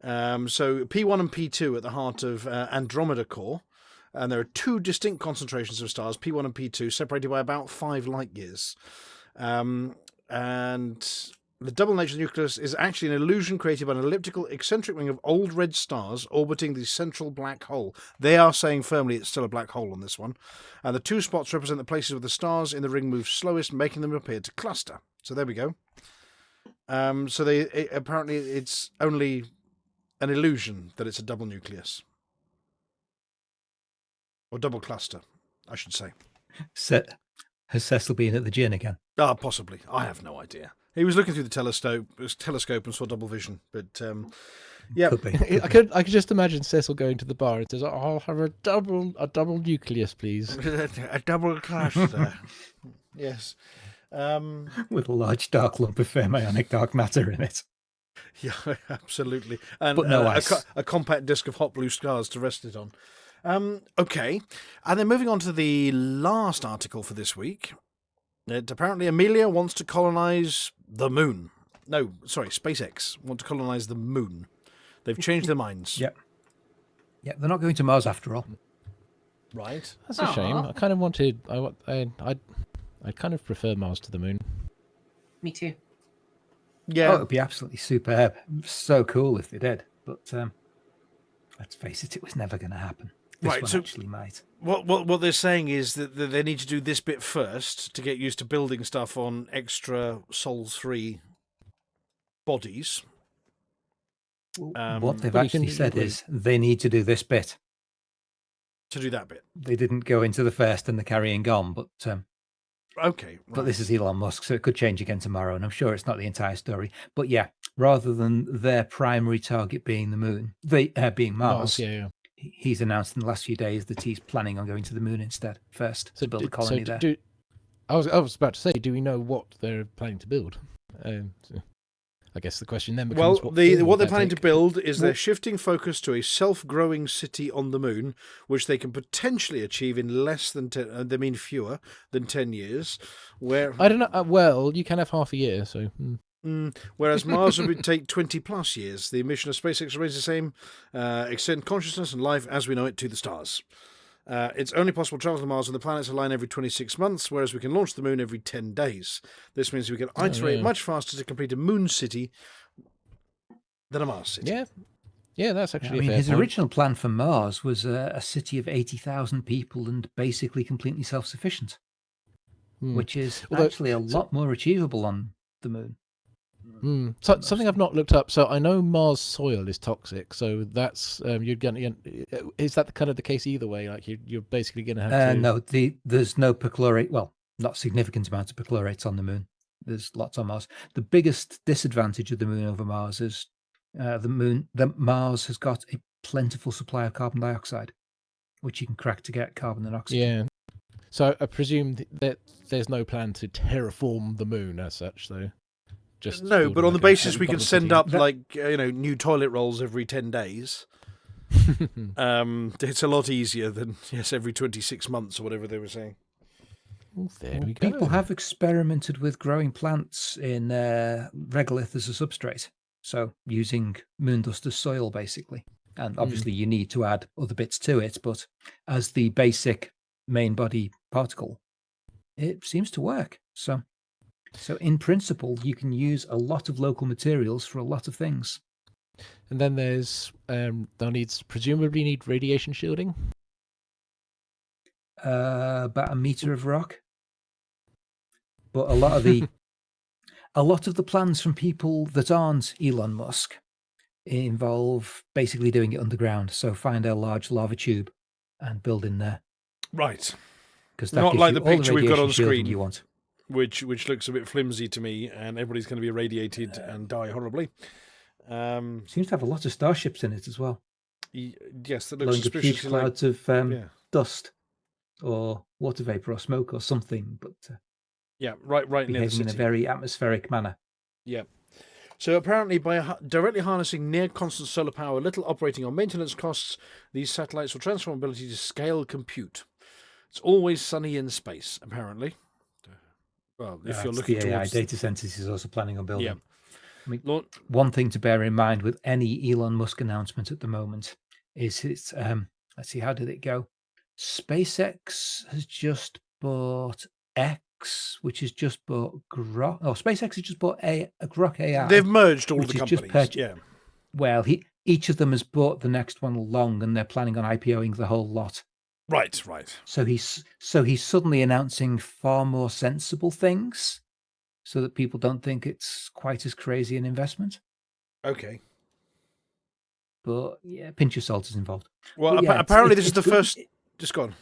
So P1 and P2 at the heart of Andromeda core, and there are two distinct concentrations of stars, P1 and P2, separated by about 5 light years. And the double nature of the nucleus is actually an illusion created by an elliptical eccentric ring of old red stars orbiting the central black hole. They are saying firmly it's still a black hole on this one. And the two spots represent the places where the stars in the ring move slowest, making them appear to cluster. So there we go. Apparently it's only an illusion that it's a double nucleus. Or double cluster, I should say. Has Cecil been at the gin again? Possibly. I have no idea. He was looking through the telescope and saw double vision. But yeah, Could be. I could just imagine Cecil going to the bar and says, "I'll have a double nucleus, please." a double cluster. Yes. With a large dark lump of fermionic dark matter in it. Yeah, absolutely. And But no ice. a compact disc of hot blue stars to rest it on. Okay. And then moving on to the last article for this week. Apparently Amelia wants to colonize the moon. No, sorry, SpaceX want to colonize the moon. They've changed their minds. Yep. Yeah, they're not going to Mars after all. Right. That's a shame. I kind of wanted. I kind of prefer Mars to the moon. Me too. Yeah. Oh, it would be absolutely superb. So cool if they did. But let's face it, it was never going to happen. This Right, one so- actually might. What they're saying is that they need to do this bit first to get used to building stuff on extra Sols-free bodies. What they've well, you actually can- said is they need to do this bit. To do that bit. They didn't go into the first and the carrying on, but Okay. but right. this is Elon Musk, so it could change again tomorrow, and I'm sure it's not the entire story. But yeah, rather than their primary target being the moon, being Mars, Yeah. he's announced in the last few days that he's planning on going to the moon instead first to build a colony there. I was about to say, do we know what they're planning to build? I guess the question then becomes, Well, what what form they're would planning that to take? build is they're shifting focus to a self-growing city on the moon, which they can potentially achieve in less than 10, they mean fewer than 10 years, where I don't know. Well, you can have half a year, so. whereas Mars would take 20 plus years. The mission of SpaceX remains the same, extend consciousness and life as we know it to the stars. It's only possible to travel to Mars when the planets align every 26 months, whereas we can launch the moon every 10 days. This means we can iterate much faster to complete a moon city than a Mars city. Yeah, that's actually I mean, a fair his point. original plan for Mars was a city of 80,000 people and basically completely self-sufficient, which is Although- actually a lot more achievable on the moon. So, something I've not looked up. So I know Mars soil is toxic. So that's you're gonna. Is that kind of the case either way? Like you're basically going to have to. No, there's no perchlorate. Well, not significant amount of perchlorates on the moon. There's lots on Mars. The biggest disadvantage of the moon over Mars is the Mars has got a plentiful supply of carbon dioxide, which you can crack to get carbon and oxygen. Yeah. So I presume that there's no plan to terraform the moon as such, though. Just No, build but on the like a basis we can bubble send city. up new toilet rolls every 10 days. It's a lot easier than every 26 months or whatever they were saying. Well, there we go. People have experimented with growing plants in regolith as a substrate, so using moon dust as soil, basically. And obviously, you need to add other bits to it, but as the basic main body particle, it seems to work. So in principle, you can use a lot of local materials for a lot of things. And then there's they'll presumably need radiation shielding. About a meter of rock. But a lot of the plans from people that aren't Elon Musk involve basically doing it underground. So find a large lava tube and build in there. Right. Because Not like the picture we've got on radiation shielding screen. you want. Which looks a bit flimsy to me, and everybody's going to be irradiated and die horribly. Seems to have a lot of starships in it as well. Yes, that Blowing looks up huge suspiciously like... clouds of Yeah. dust or water vapor or smoke or something, but Yeah, right near the behaving city. in a very atmospheric manner. Yeah. So apparently by directly harnessing near-constant solar power, little operating or maintenance costs, these satellites will transform ability to scale compute. It's always sunny in space, apparently. Well, if you're looking the AI towards... data centers he's also planning on building. Yeah. I mean, one thing to bear in mind with any Elon Musk announcement at the moment is it's, let's see, how did it go? SpaceX has just bought X, which has just bought Grok. Oh, SpaceX has just bought a Grok AI. They've merged all the which is companies. Yeah. Well, each of them has bought the next one along, and they're planning on IPOing the whole lot. Right. So he's suddenly announcing far more sensible things, so that people don't think it's quite as crazy an investment. Okay. But yeah, pinch of salt is involved. Well, yeah, apparently this is the good. first... Just go on.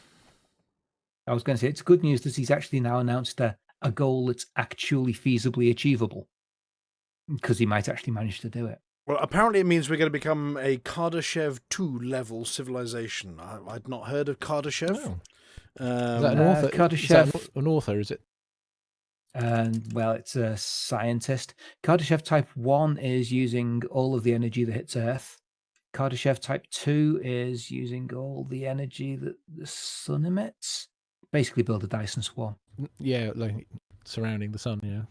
I was going to say, it's good news that he's actually now announced a goal that's actually feasibly achievable, because he might actually manage to do it. Well, apparently it means we're going to become a Kardashev 2 level civilization. I'd not heard of Kardashev. Oh. Is that an author? Kardashev, Is that an author, is it? And well, it's a scientist. Kardashev Type 1 is using all of the energy that hits Earth. Kardashev Type 2 is using all the energy that the sun emits. Basically build a Dyson swarm. Yeah, like surrounding the sun, yeah.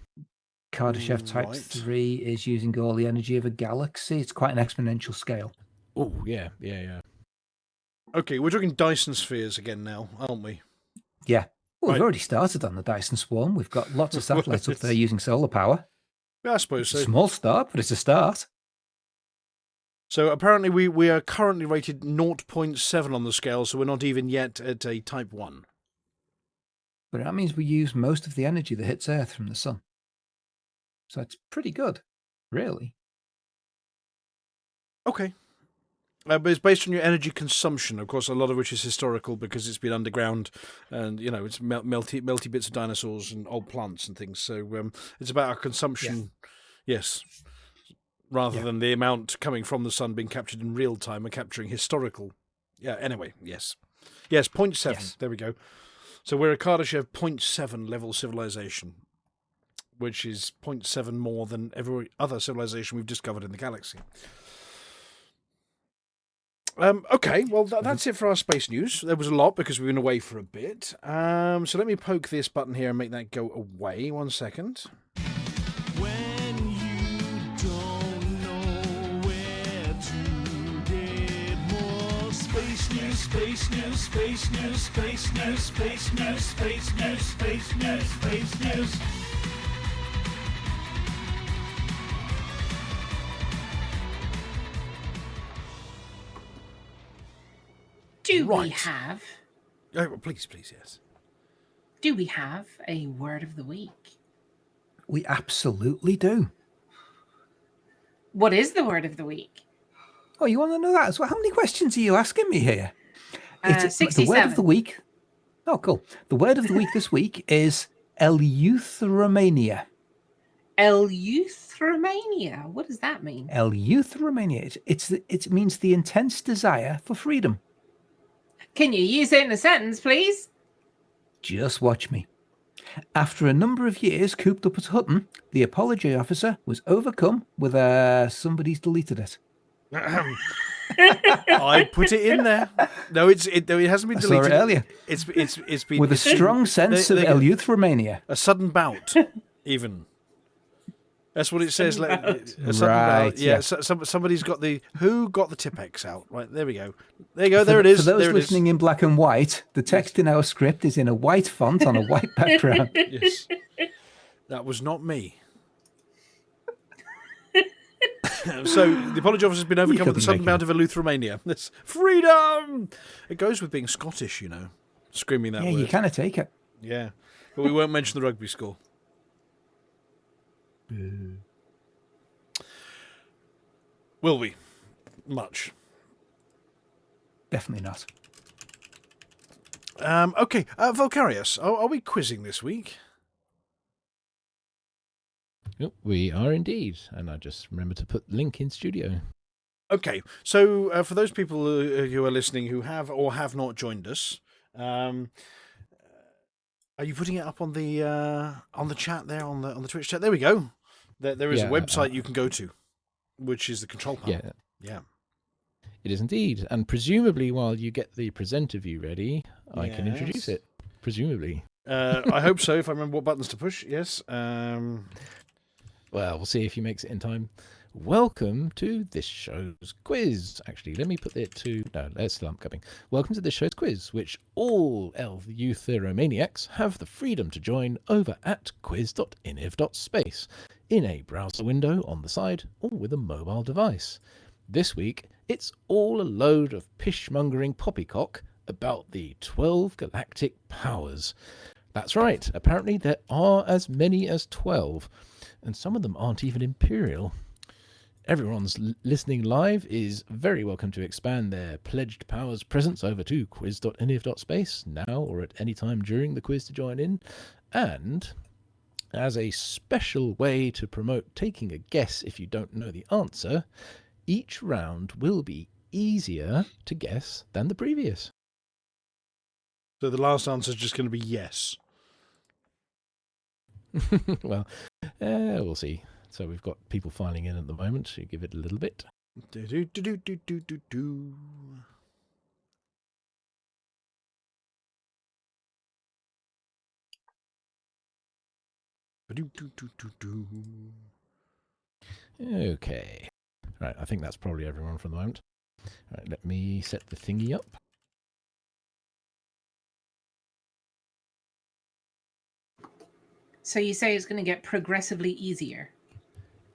Kardashev Type 3 is using all the energy of a galaxy. It's quite an exponential scale. Oh, yeah. Okay, we're talking Dyson spheres again now, aren't we? Yeah. Well, we've already started on the Dyson swarm. We've got lots of satellites up there using solar power. Yeah, I suppose so. It's a small start, but it's a start. So apparently we are currently rated 0.7 on the scale, so we're not even yet at a Type 1. But that means we use most of the energy that hits Earth from the sun. So it's pretty good, really. Okay. But it's based on your energy consumption, of course, a lot of which is historical because it's been underground and, it's melty bits of dinosaurs and old plants and things. So it's about our consumption, yes, rather than the amount coming from the sun being captured in real time and capturing historical. Yeah, anyway, yes. Yes, 0.7, yes. There we go. So we're a Kardashev 0.7 level civilization, which is 0.7 more than every other civilization we've discovered in the galaxy. Okay, well, that's it for our space news. There was a lot because we've been away for a bit. So let me poke this button here and make that go away. 1 second. When you don't know where to get more space news, space news, space news, space news, space news, space news, space news, space news. Do we have... Oh, please, yes. Do we have a word of the week? We absolutely do. What is the word of the week? Oh, you want to know that as well? How many questions are you asking me here? 67. The word of the week. Oh, cool. The word of the week this week is eleutheromania. Eleutheromania? What does that mean? Eleutheromania. It means the intense desire for freedom. Can you use it in a sentence, please? Just watch me. After a number of years cooped up at Hutton, the apology officer was overcome with somebody's deleted it. I put it in there. No, it hasn't been deleted. I saw it earlier. It's been with a strong sense of eleutheromania. A sudden bout, even. That's what it says. A sudden bout. Yeah. Somebody's got who got the Tipex out? Right, there we go. There you go. There it is. For those listening in black and white, the text in our script is in a white font on a white background. Yes. That was not me. So the apology officer has been overcome with a sudden bout of eleutheromania. That's freedom. It goes with being Scottish, screaming that word. Yeah, you kind of take it. Yeah, but we won't mention the rugby score. Will we? Much. Definitely not. Okay, Vulkarius, are we quizzing this week? Yep, we are indeed, and I just remember to put link in studio. Okay, so for those people who are listening who have or have not joined us, are you putting it up on the chat there on the Twitch chat? There we go. There is a website you can go to, which is the control panel. Yeah. It is indeed, and presumably while you get the presenter view ready, I can introduce it. Presumably. I hope so. If I remember what buttons to push, yes. Well, we'll see if he makes it in time. Welcome to this show's quiz. Actually, let me put it to... No, that's still upcoming. Welcome to this show's quiz, which all Eutheromaniacs have the freedom to join over at quiz.iniv.space in a browser window on the side or with a mobile device. This week, it's all a load of pish-mongering poppycock about the 12 galactic powers. That's right, apparently there are as many as 12, and some of them aren't even imperial. Everyone's listening live is very welcome to expand their pledged powers presence over to quiz.iniv.space now or at any time during the quiz to join in. And as a special way to promote taking a guess if you don't know the answer, each round will be easier to guess than the previous. So the last answer is just going to be yes. Well, we'll see. So we've got people filing in at the moment. So you give it a little bit. Okay. Right, I think that's probably everyone for the moment. Right, let me set the thingy up. So you say it's going to get progressively easier?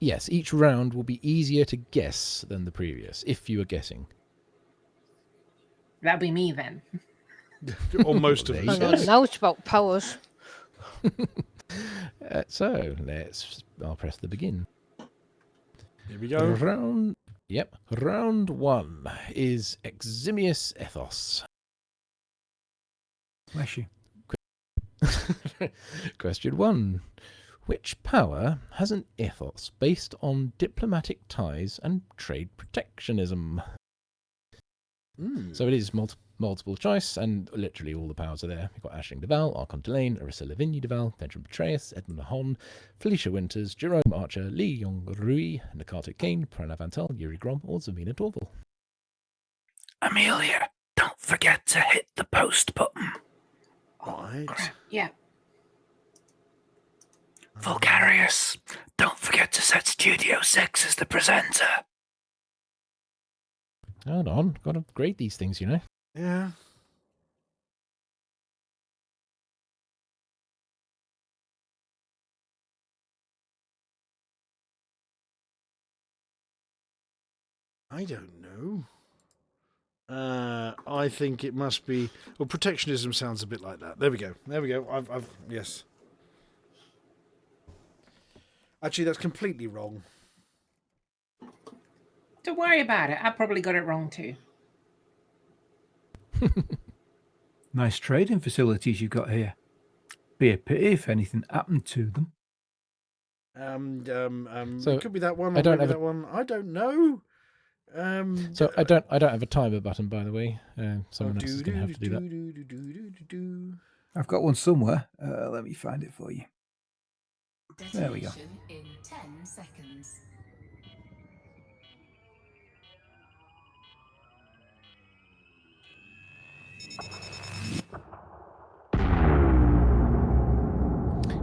Yes, each round will be easier to guess than the previous, if you are guessing. That'll be me then. Or most of Hang us. on, now it's about powers. So I'll press the begin. Here we go. Round 1 is Eximius Ethos. Bless you. Question 1. Which power has an ethos based on diplomatic ties and trade protectionism? So it is multiple choice, and literally all the powers are there. We've got Aisling Duval, Archon Delane, Arissa Lavigne Duval, Benjamin Petraeus, Edmund Mahon, Felicia Winters, Jerome Archer, Lee Yong-Rui, Nakata Kane, Pranav Antal, Yuri Grom, or Zamina Dorval. Amelia, don't forget to hit the post button. Right. Yeah. Vulkarius, don't forget to set Studio 6 as the presenter. Hold on, got to grade these things, you know. Yeah. I don't know. I think it must be... Well, protectionism sounds a bit like that. There we go. I've yes. Actually, that's completely wrong. Don't worry about it. I probably got it wrong too. Nice trading facilities you've got here. Be a pity if anything happened to them. So it could be that one. I don't maybe have that one. I don't know. So I don't have a timer button, by the way. Someone else is going to have to do that. I've got one somewhere. Let me find it for you. There we go. In 10 seconds.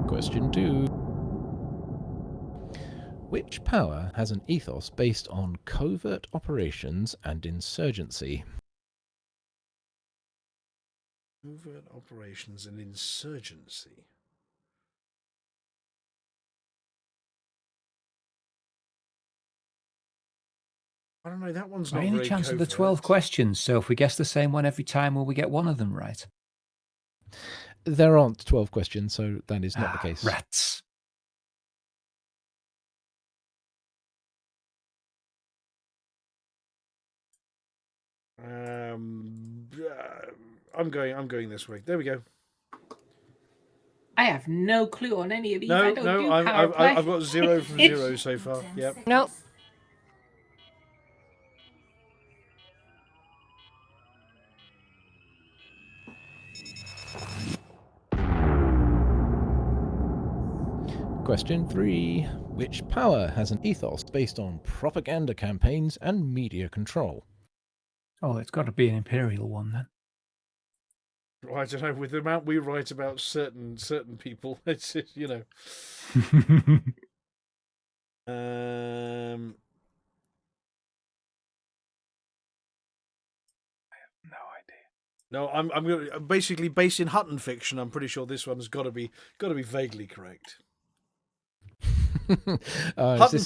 Question 2. Which power has an ethos based on covert operations and insurgency? Covert operations and insurgency. I don't know, that one's not By any very chance of the covert. 12 questions, so if we guess the same one every time, will we get one of them right? There aren't 12 questions, so that is not the case. Rats. I'm going this way. There we go. I have no clue on any of these. No, I don't do power I've play. got 0 from 0 so far. Yep. No. Question 3. Which power has an ethos based on propaganda campaigns and media control? Oh, it's got to be an imperial one then. I don't know. With the amount we write about certain people, it's you know. No idea. No, I'm going to, basically based in Hutton fiction. I'm pretty sure this one's got to be vaguely correct. Hutton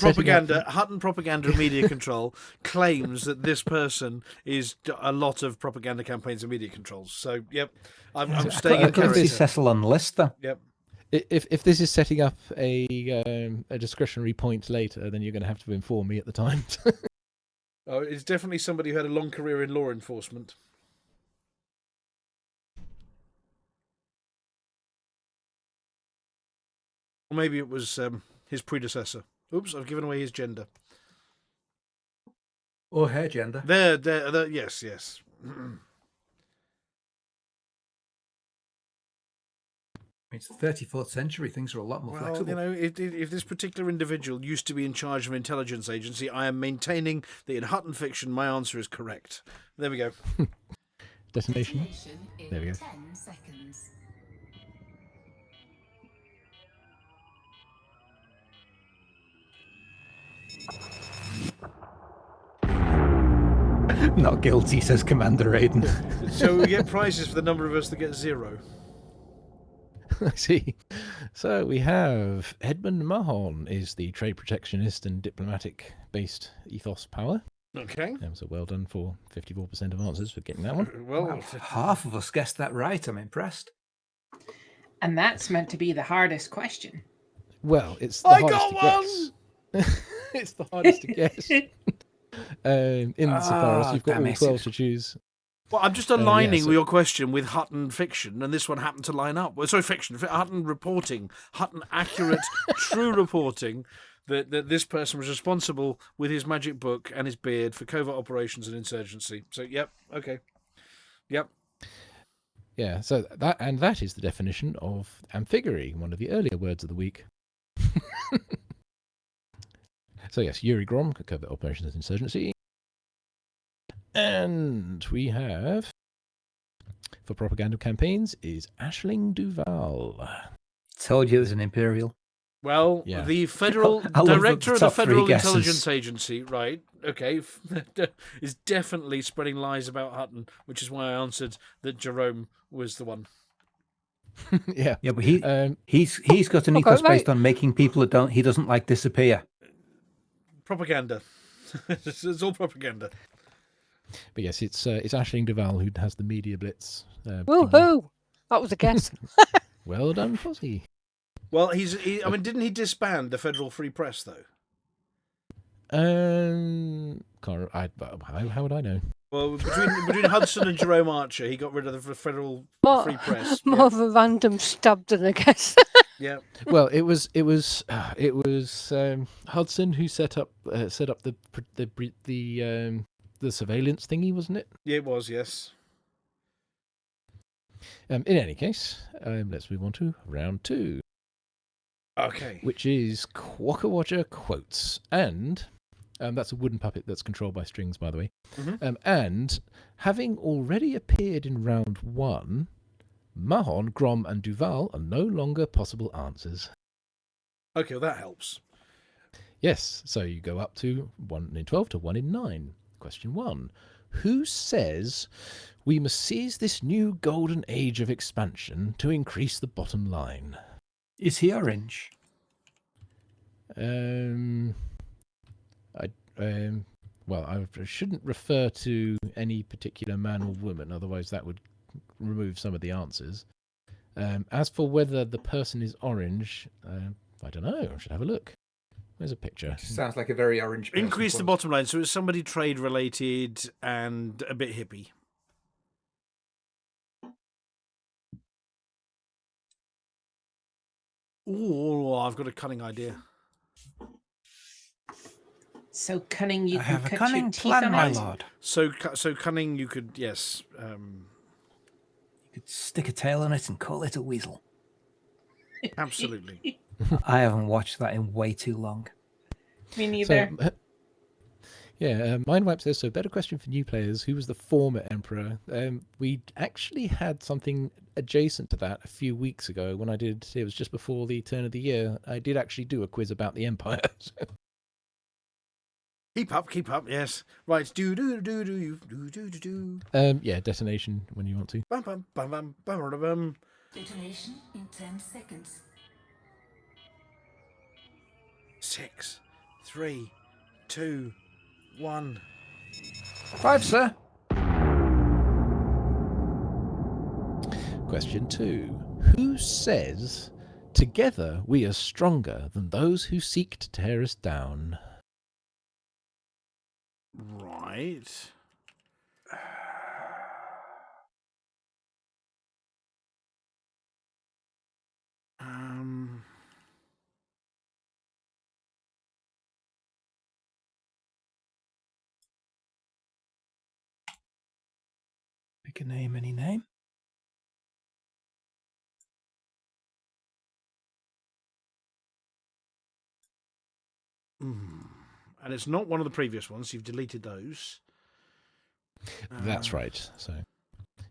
propaganda and media control claims that this person is a lot of propaganda campaigns and media controls. So, yep, I'm staying in I couldn't see character. Cecil on the list though. Yep. If this is setting up a discretionary point later, then you're going to have to inform me at the time. Oh, it's definitely somebody who had a long career in law enforcement. Or maybe it was his predecessor. Oops, I've given away his gender. Or her gender. There, yes. It's the 34th century. Things are a lot more Well, flexible. you know, if this particular individual used to be in charge of an intelligence agency, I am maintaining that in Hutton fiction, my answer is correct. There we go. Detonation. Detonation in There we go. 10 seconds. Not guilty, says Commander Aiden. So we get prizes for the number of us that get 0. I see. So we have Edmund Mahon is the trade protectionist and diplomatic based ethos power. Okay. So well done for 54% of answers for getting that one. Well, Wow, half of us guessed that right. I'm impressed. And that's meant to be the hardest question. Well, it's the I hardest got to guess. It's the hardest to guess. Insofar as you've got damn all it. 12 to choose. well, I'm just aligning so- your question with Hutton fiction, and this one happened to line up. Well, sorry, fiction. Hutton reporting. Hutton accurate, true reporting that this person was responsible with his magic book and his beard for covert operations and insurgency. So, yep, okay. Yep. Yeah, so that is the definition of amphigory, one of the earlier words of the week. So yes, Yuri Grom, covert operations and insurgency. And we have, for propaganda campaigns, is Aisling Duval. Told you it was an imperial. Well, Yeah. the federal I love the director of the top three Federal guesses. Intelligence Agency, right? Okay, is definitely spreading lies about Hutton, which is why I answered that Jerome was the one. Yeah. Yeah, but he's got an Okay, ethos right. based on making people that he doesn't like disappear. Propaganda. It's all propaganda. But yes, it's Aisling Duval who has the media blitz. thingy. Woohoo! That was a guess. Well done, Flossy. Well, I mean, didn't he disband the Federal Free Press though? How would I know? Well, between Hudson and Jerome Archer, he got rid of the Federal More, Free Press. more Yeah. of a random stab than a guess. Yeah. Well, it was Hudson who set up the surveillance thingy, wasn't it? Yeah, it was, yes. In any case, let's move on to round 2, Okay. which is Quokka Watcher Quotes, and that's a wooden puppet that's controlled by strings, by the way. Mhm. And having already appeared in round 1, Mahon, Grom, and Duval are no longer possible answers. Okay, well, that helps. Yes, so you go up to 1 in 12 to 1 in 9. Question 1. Who says we must seize this new golden age of expansion to increase the bottom line? Is he orange? Well, I shouldn't refer to any particular man or woman, otherwise that would remove some of the answers. As for whether the person is orange, I don't know. I should have a look. There's a picture. Sounds like a very orange person. Increase the bottom line. So it's somebody trade related and a bit hippie. Ooh, I've got a cunning idea. So cunning, you I can have a cut cunning your teeth plan, on my it? lord. So cunning, you could, yes. You could stick a tail on it and call it a weasel. Absolutely. I haven't watched that in way too long. Me neither. So, Mindwipe says, so better question for new players. Who was the former emperor? We actually had something adjacent to that a few weeks ago when it was just before the turn of the year. I did actually do a quiz about the empire. Keep up, yes. Right, do. Yeah, detonation when you want to. Bum, bum, bum, bum, bum, bum, bum. Detonation in 10 seconds. 6, 3, 2, 1. 5, sir. Question 2. Who says, together we are stronger than those who seek to tear us down? Right. Pick a name, any name. And it's not one of the previous ones. You've deleted those. That's right. So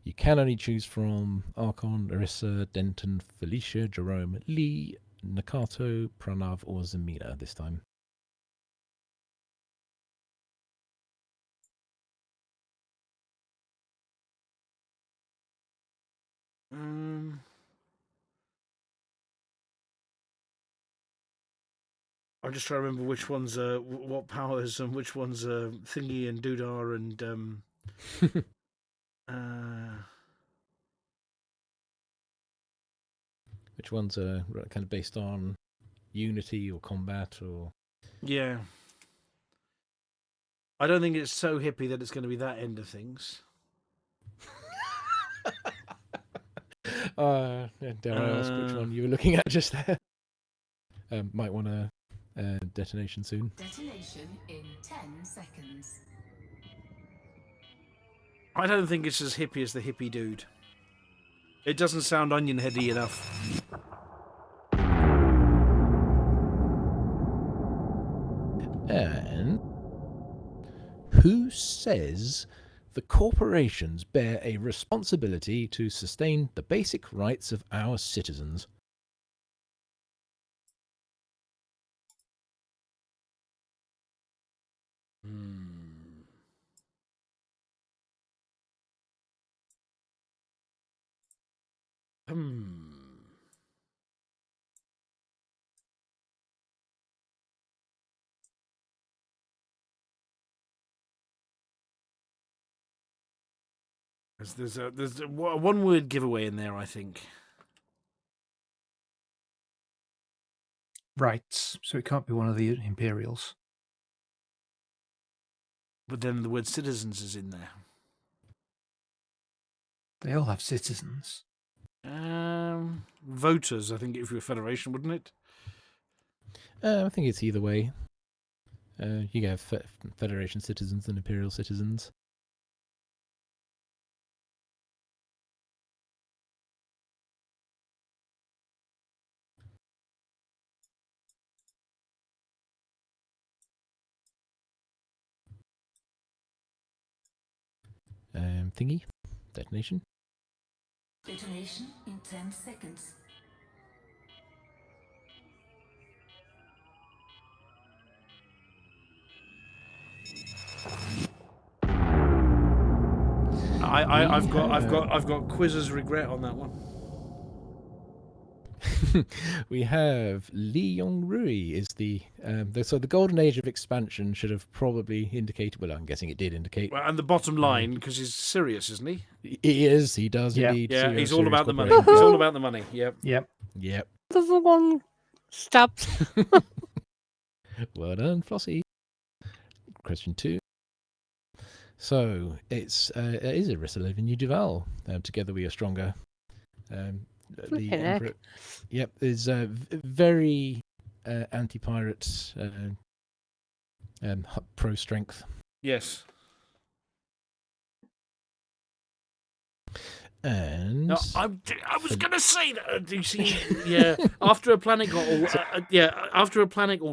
you can only choose from Archon, Orissa, Denton, Felicia, Jerome, Lee, Nakato, Pranav, or Zamina this time. I'm just trying to remember which ones what powers and which ones Thingy and Doodah and Which ones are kind of based on unity or combat or... Yeah. I don't think it's so hippie that it's going to be that end of things. Dare I ask which one you were looking at just there? Might want a detonation soon. Detonation in 10 seconds. I don't think it's as hippie as the hippie dude. It doesn't sound onion heady enough. And who says the corporations bear a responsibility to sustain the basic rights of our citizens? There's a one word giveaway in there, I think. Rights. So it can't be one of the Imperials. But then the word citizens is in there. They all have citizens. Voters, I think, if you're a federation, wouldn't it? I think it's either way. You have Federation citizens and Imperial citizens. Thingy? Detonation? Detonation in 10 seconds. I've got quizzes regret on that one. We have Li Yongrui is so the golden age of expansion should have probably indicated, well, I'm guessing it did indicate. Well, and the bottom line, because he's serious, isn't he? He does indeed. Yeah, he's all serious about the money. corporation. He's all about the money. Yep. Yep. The one stabbed. Well done, Flossy. Question 2. So it is Orissa living New Duval. Together we are stronger. the Flippin' Emperor. heck. Yep, is very anti-pirate, pro strength. Yes. And No, I was going to say that. You see, yeah. After a planet got all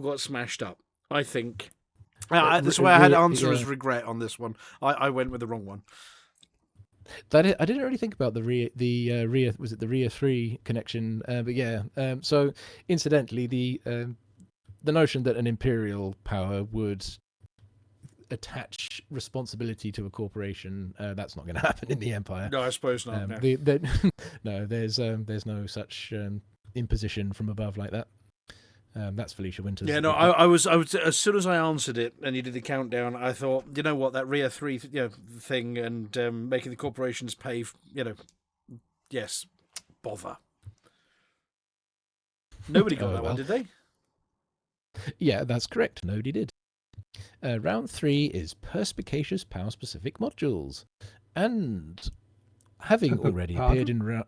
got smashed up, I think. That's why I had answer as regret on this one. I went with the wrong one. I didn't really think about the Rhea was it the Rhea 3 connection, but yeah. So incidentally, the notion that an imperial power would attach responsibility to a corporation, that's not going to happen in the Empire. No, I suppose not. No, there's no such imposition from above like that. That's Felicia Winters. Yeah, no, I was as soon as I answered it and you did the countdown, I thought, you know what, that Rhea 3 thing and making the corporations pay, yes, bother. Nobody got that one, did they? Yeah, that's correct. Nobody did. Round 3 is perspicacious power-specific modules. And having already appeared in round...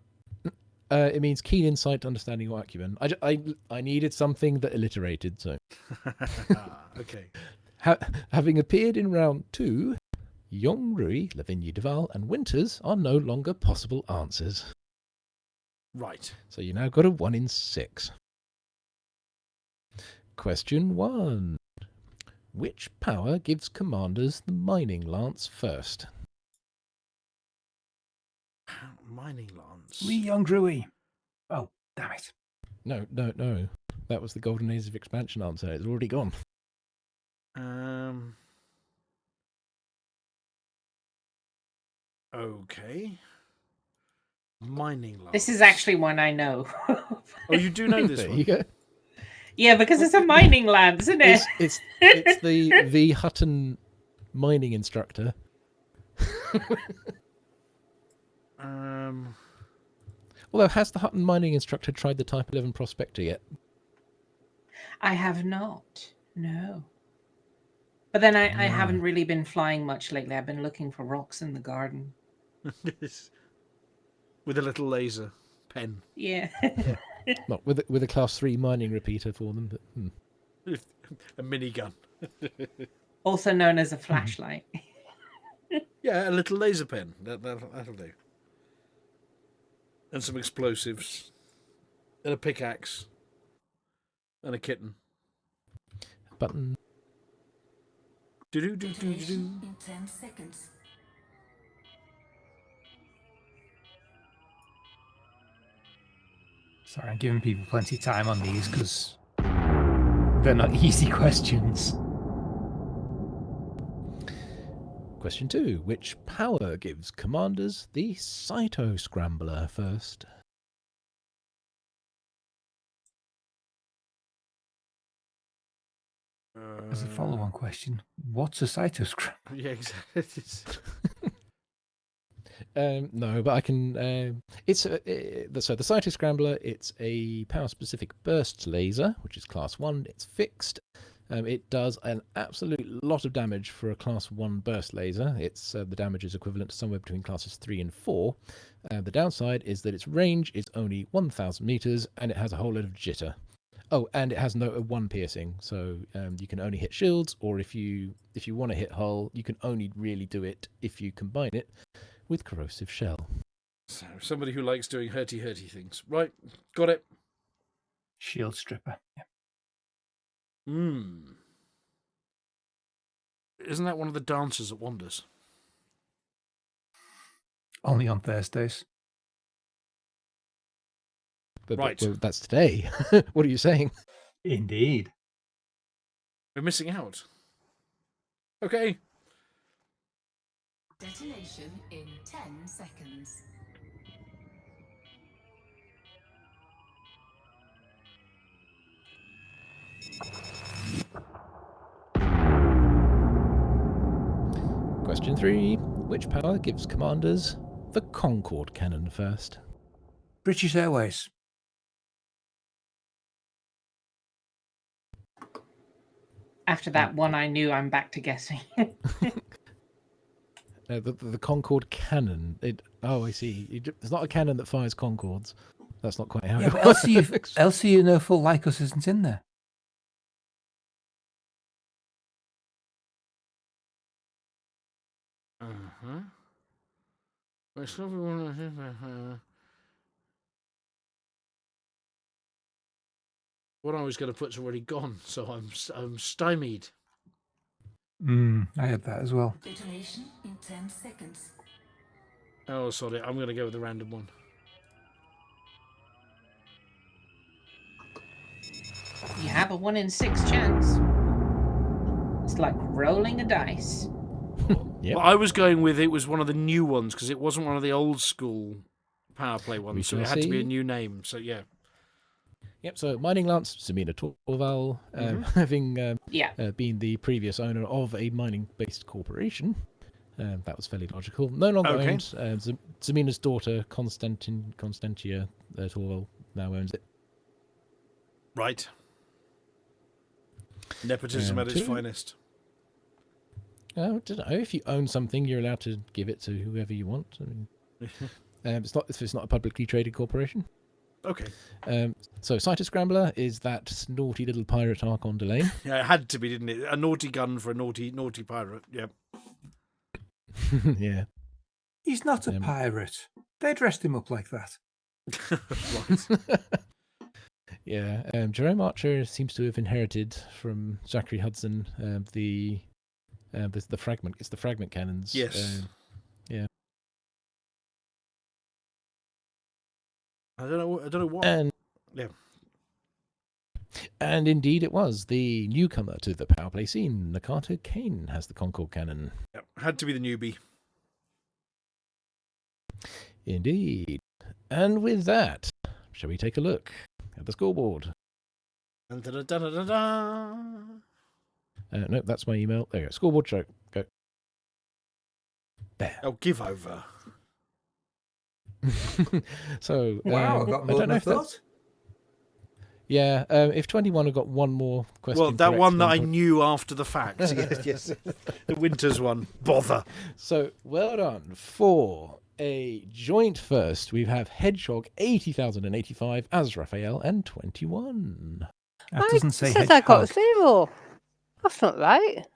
it means keen insight, understanding, or acumen. I needed something that alliterated, so... Okay. Having appeared in round 2, Young Rui, Lavinia Duval, and Winters are no longer possible answers. Right. So you now got a 1 in 6. Question 1. Which power gives commanders the mining lance first? Mining lance. Lee Young Rui. Oh, damn it. No. That was the Golden Age of Expansion answer. It's already gone. Okay. Mining lance. This is actually one I know. Oh, you do know this There one? you go. Yeah, because it's a mining land, isn't it? It's the Hutton mining instructor. Although, has the Hutton mining instructor tried the Type 11 Prospector yet? I have not. No. But then I haven't really been flying much lately. I've been looking for rocks in the garden. With a little laser pen. Yeah. Not with a Class 3 mining repeater for them, but A minigun. Also known as a flashlight. Yeah, a little laser pen. That'll do. And some explosives. And a pickaxe. And a kitten. button. Detonation in 10 seconds. Sorry, I'm giving people plenty of time on these because they're not easy questions. Question 2. Which power gives commanders the Cyto Scrambler first? As a follow-on question, what's a cytoscrap? Yeah, exactly. No, but I can. It's so the Cyto Scrambler. It's a power-specific burst laser, which is Class 1. It's fixed. It does an absolute lot of damage for a Class 1 burst laser. It's the damage is equivalent to somewhere between classes 3 and 4. The downside is that its range is only 1,000 meters, and it has a whole lot of jitter. Oh, and it has no 1 piercing, so you can only hit shields, or if you want to hit hull, you can only really do it if you combine it with corrosive shell. So, somebody who likes doing hurty things. Right, got it. Shield stripper. Yeah. Isn't that one of the dancers that wanders? Only on Thursdays. Right. Well, that's today. What are you saying? Indeed. We're missing out. Okay. Detonation in 10 seconds. Question 3. Which power gives commanders the Concorde cannon first? British Airways. After that one I knew, I'm back to guessing. No, the Concorde cannon. I see. It's not a cannon that fires Concords. That's not quite how Yeah, it but works. Elsie, full Lycos isn't in there. Uh-huh. What I was going to put's already gone, so I'm stymied. I had that as well. Detonation in 10 seconds. Oh, sorry, I'm going to go with the random one. You have a 1 in 6 chance. It's like rolling a dice. Yep. Well, I was going with it was one of the new ones because it wasn't one of the old school power play ones, so shall it had to be a see. new name. So yeah. Yep, so Mining Lance, Samina Torval, having Yeah. been the previous owner of a mining-based corporation, that was fairly logical. No longer Okay. owned. Zamina's daughter, Constantia Torval, now owns it. Right. Nepotism at its two. finest. I don't know. If you own something, you're allowed to give it to whoever you want. I mean, it's not a publicly traded corporation. Okay. So Citus Scrambler is that naughty little pirate Archon Delane. Yeah, it had to be, didn't it? A naughty gun for a naughty pirate. Yeah. Yeah. He's not a pirate. They dressed him up like that. Right. Yeah. Jerome Archer seems to have inherited from Zachary Hudson the fragment. It's the fragment cannons. Yes. Yeah. I don't know what. And yeah. And indeed it was. The newcomer to the power play scene, Nakato Kane, has the Concord cannon. Yep. Had to be the newbie. Indeed. And with that, shall we take a look at the scoreboard? Da-da-da-da-da-da. No, that's my email. There you go. Scoreboard show. Go. There. Oh, give over. So, Wow, I got more than I if that- thought. Yeah, if 21 had got one more question. Well, that correct, one that I then- knew after the fact. yes. The Winters one. Bother. So, well done. For a joint first, we have Hedgehog 80,085 as Raphael and 21. That doesn't say It says I got Hedgehog. 0. That's not right.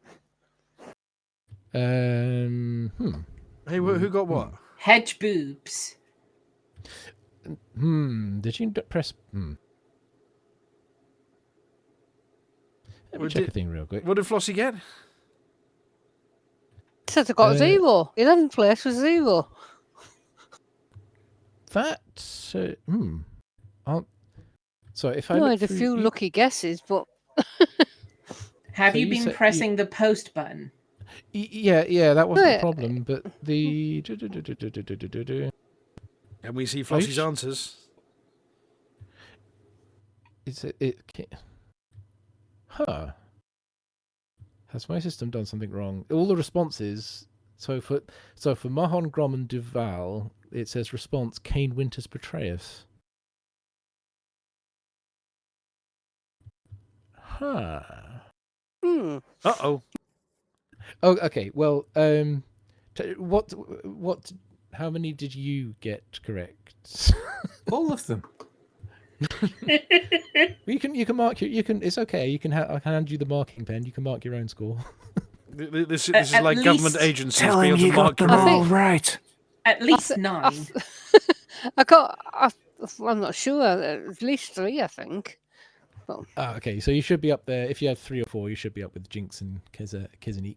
Hmm. Hey, who got what? Hedge boobs. Did you press? Let me Well, check did- a thing real quick. What did Flossy get? It says I got 0. 11th place was 0. That. So if I I look had a through few you- lucky guesses, but Have So you you been said- pressing the post button? Yeah, that wasn't the Yeah. problem. But the. And we see Flossy's H. answers. Is it? Huh. Has my system done something wrong? All the responses. So for Mahon, Grom, and Duval, it says response Kane Winters Petraeus. Huh. Uh-oh. Oh, okay. Well, what? How many did you get correct? All of them. You can mark your. You can. It's okay. You can. I can hand you the marking pen. You can mark your own score. This is At like government least agencies Tell being him able you to got mark them your I all think- right. At least 9. I'm not sure. At least 3, I think. Okay. So you should be up there. If you have 3 or 4, you should be up with Jinx and Kizanik.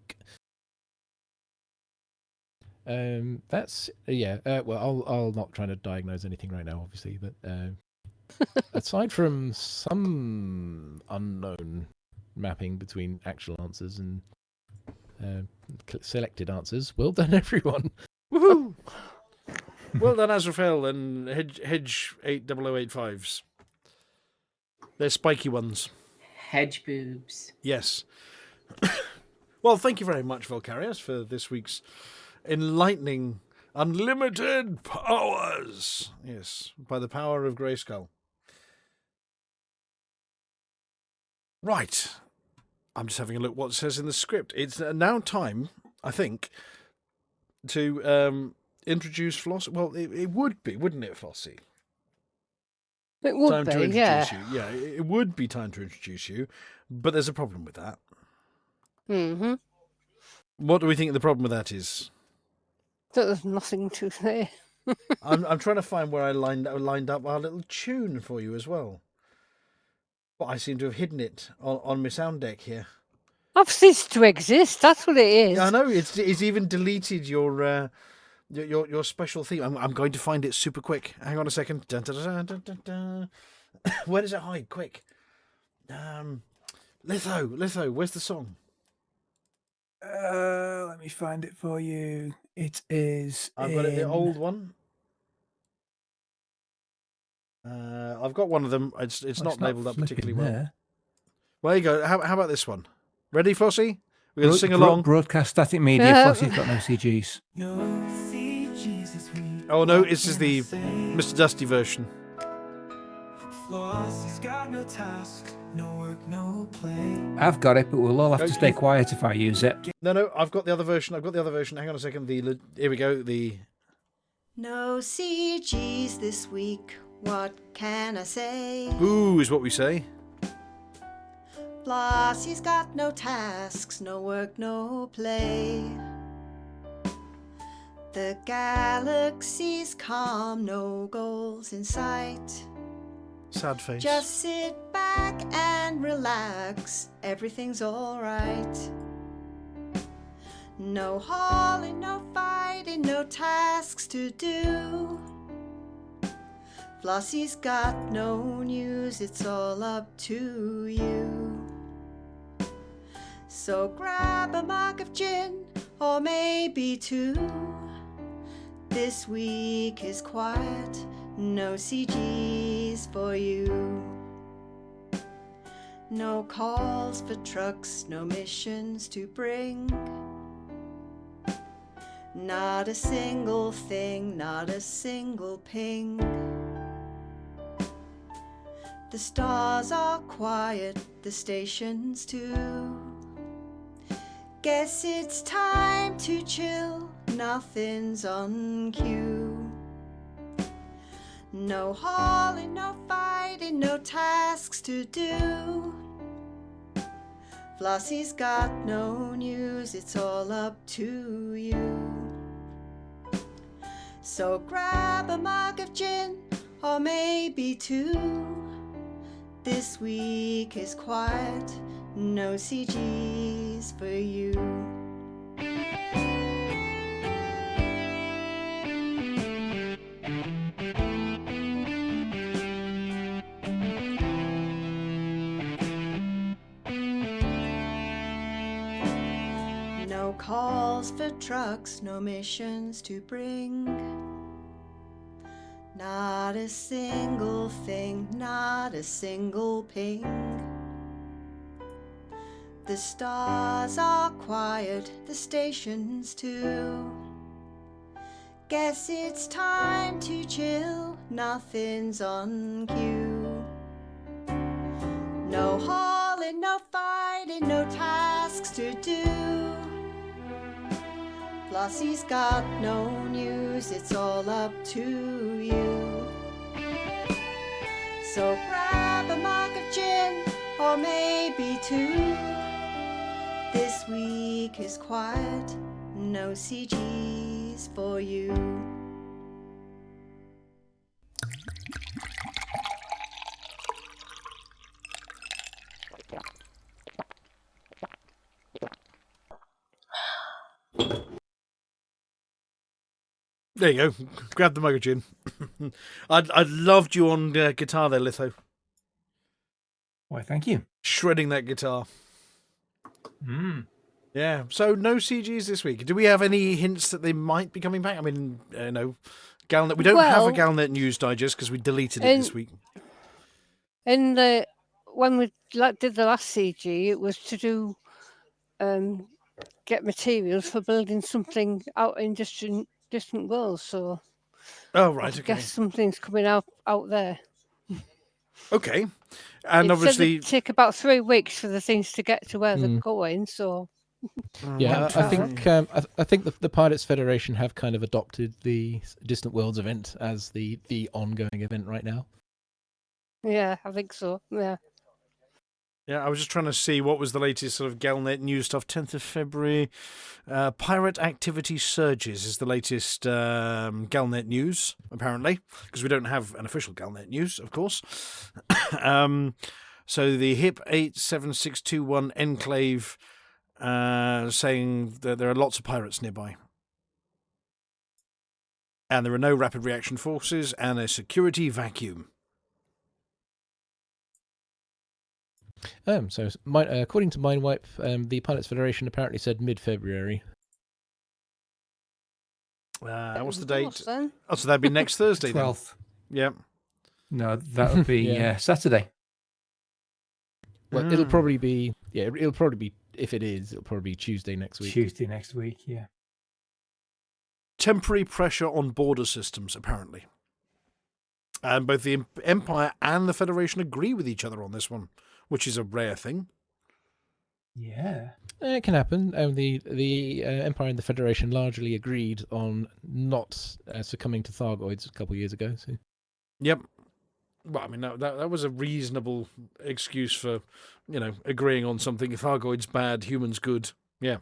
That's yeah. Well, I'll not try to diagnose anything right now, obviously, but aside from some unknown mapping between actual answers and selected answers, well done, everyone. Woohoo! Well done, Azrael and Hedge 8085s. They're spiky ones. Hedge boobs. Yes. Well, thank you very much, Vulkarius, for this week's enlightening, unlimited powers. Yes, by the power of Grayskull. Right. I'm just having a look what it says in the script. It's now time, I think, to introduce Flossy. Well, it would be, wouldn't it, Flossy? It would Time to be, introduce yeah. you. Yeah, it would be time to introduce you, but there's a problem with that. Mm-hmm. What do we think the problem with that is? So there's nothing to say. I'm trying to find where I lined up our little tune for you as well. But I seem to have hidden it on my sound deck here. I've ceased to exist. That's what it is. Yeah, I know it's even deleted your special theme. I'm going to find it super quick. Hang on a second. Dun, dun, dun, dun, dun, dun. Where does it hide? Quick. Litho, where's the song? Let me find it for you. It is. I've got it, the old one. I've got one of them. It's not labelled up particularly well. There. Well, there you go. How about this one? Ready, Flossie? We're going to sing along. Broadcast static media. Flossy's got no CGs. Oh no, this is the Mr. Dusty version. Flossy's got no task, no work, no play. I've got it, but we'll all have to stay quiet if I use it. No, I've got the other version. Hang on a second. Here we go. No CGs this week, what can I say? Boo is what we say. Flossy's got no tasks, no work, no play. The galaxy's calm, no goals in sight. Sad face. Just sit back and relax, everything's alright. No hauling, no fighting, no tasks to do. Flossy's got no news, it's all up to you. So grab a mug of gin, or maybe two. This week is quiet, no CGs for you. No calls for trucks, no missions to bring. Not a single thing, not a single ping. The stars are quiet, the stations too. Guess it's time to chill, nothing's on cue. No hauling, no fighting, no tasks to do. Flossy's got no news, it's all up to you. So grab a mug of gin, or maybe two. This week is quiet, no CGs for you. No calls for trucks, no missions to bring. Not a single thing, not a single ping. The stars are quiet, the stations too. Guess it's time to chill, nothing's on cue. No hauling, no fighting, no tasks to do. Flossy's got no news, it's all up to you. So grab a mug of gin, or maybe two. This week is quiet, no CGs for you. There you go. Grab the mug of gin. I loved you on guitar there, Litho. Why, thank you. Shredding that guitar. Mm. Yeah. So no CGs this week. Do we have any hints that they might be coming back? I mean, Galnet. We don't have a Galnet News Digest because we deleted it this week. When we did the last CG, it was to do get materials for building something out in distant worlds. So, I guess something's coming out there. Okay, and obviously it take about 3 weeks for the things to get to where they're going. So, yeah, I think the Pilots Federation have kind of adopted the Distant Worlds event as the ongoing event right now. Yeah, I think so. Yeah. Yeah, I was just trying to see what was the latest sort of Galnet news stuff. 10th of February. Pirate activity surges is the latest Galnet news, apparently, because we don't have an official Galnet news, of course. So the HIP 87621 enclave saying that there are lots of pirates nearby. And there are no rapid reaction forces and a security vacuum. So according to Mindwipe, the Pilots Federation apparently said mid-February. What's the date? Then. Oh, so that'd be next Thursday. 12th. Then. Yep. No, that would be Saturday. Well, it'll probably be it'll probably be, if it is, it'll probably be Tuesday next week. Tuesday next week, yeah. Temporary pressure on border systems, apparently. And both the Empire and the Federation agree with each other on this one, which is a rare thing. Yeah. It can happen. The Empire and the Federation largely agreed on not succumbing to Thargoids a couple of years ago. So. Yep. Well, I mean, that was a reasonable excuse for, agreeing on something. If Thargoids bad, humans good. Yeah,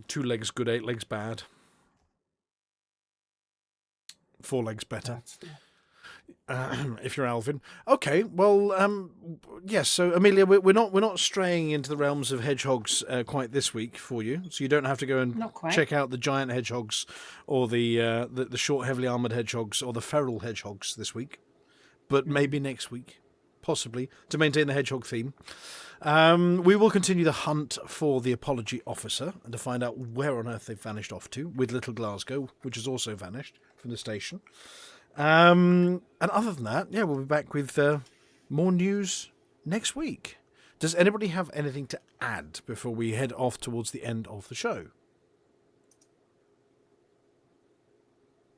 2 legs good, 8 legs bad. 4 legs better. If you're Alvin. Okay, well, yes. So Amelia, we're not straying into the realms of hedgehogs quite this week for you. So you don't have to go and check out the giant hedgehogs or the short, heavily armored hedgehogs or the feral hedgehogs this week, but maybe next week, possibly, to maintain the hedgehog theme. We will continue the hunt for the apology officer and to find out where on earth they've vanished off to, with Little Glasgow, which has also vanished from the station. And other than that, we'll be back with more news next week. Does anybody have anything to add before we head off towards the end of the show?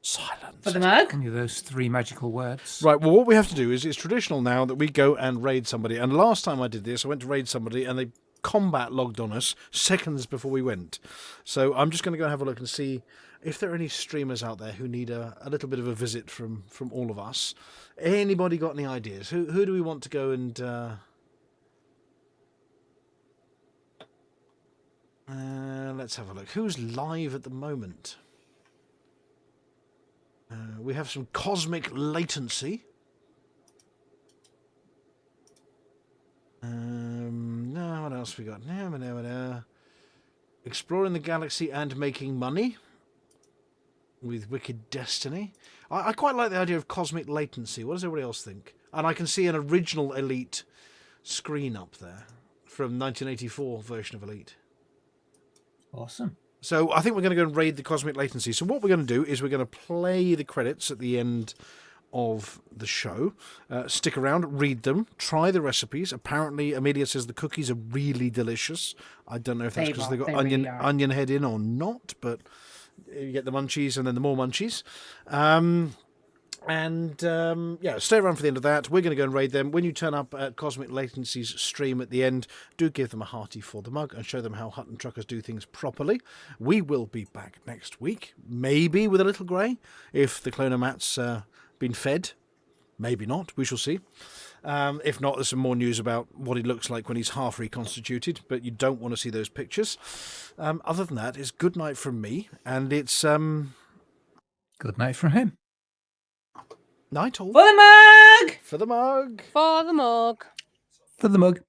Silence. For the mug? Only those 3 magical words. Right, well, what we have to do is, it's traditional now that we go and raid somebody. And last time I did this, I went to raid somebody and they combat logged on us seconds before we went. So I'm just going to go and have a look and see if there are any streamers out there who need a little bit of a visit from all of us. Anybody got any ideas? Who do we want to go and... let's have a look. Who's live at the moment? We have some cosmic latency. No, what else we got? No. Exploring the galaxy and making money with Wicked Destiny. I quite like the idea of cosmic latency. What does everybody else think? And I can see an original Elite screen up there from 1984 version of Elite. Awesome. So I think we're going to go and raid the cosmic latency. So what we're going to do is we're going to play the credits at the end of the show. Stick around, read them, try the recipes. Apparently, Amelia says the cookies are really delicious. I don't know if that's because they've got onion head in or not, but you get the munchies and then the more munchies. Stay around for the end of that. We're going to go and raid them. When you turn up at Cosmic Latency's stream at the end, do give them a hearty for the mug and show them how Hutton Truckers do things properly. We will be back next week, maybe with a little grey, if the Clonomat's been fed. Maybe not. We shall see. If not, there's some more news about what he looks like when he's half reconstituted, but you don't want to see those pictures. Other than that, it's good night from me, and it's... Good night from him. Night all. For the mug! For the mug. For the mug. For the mug.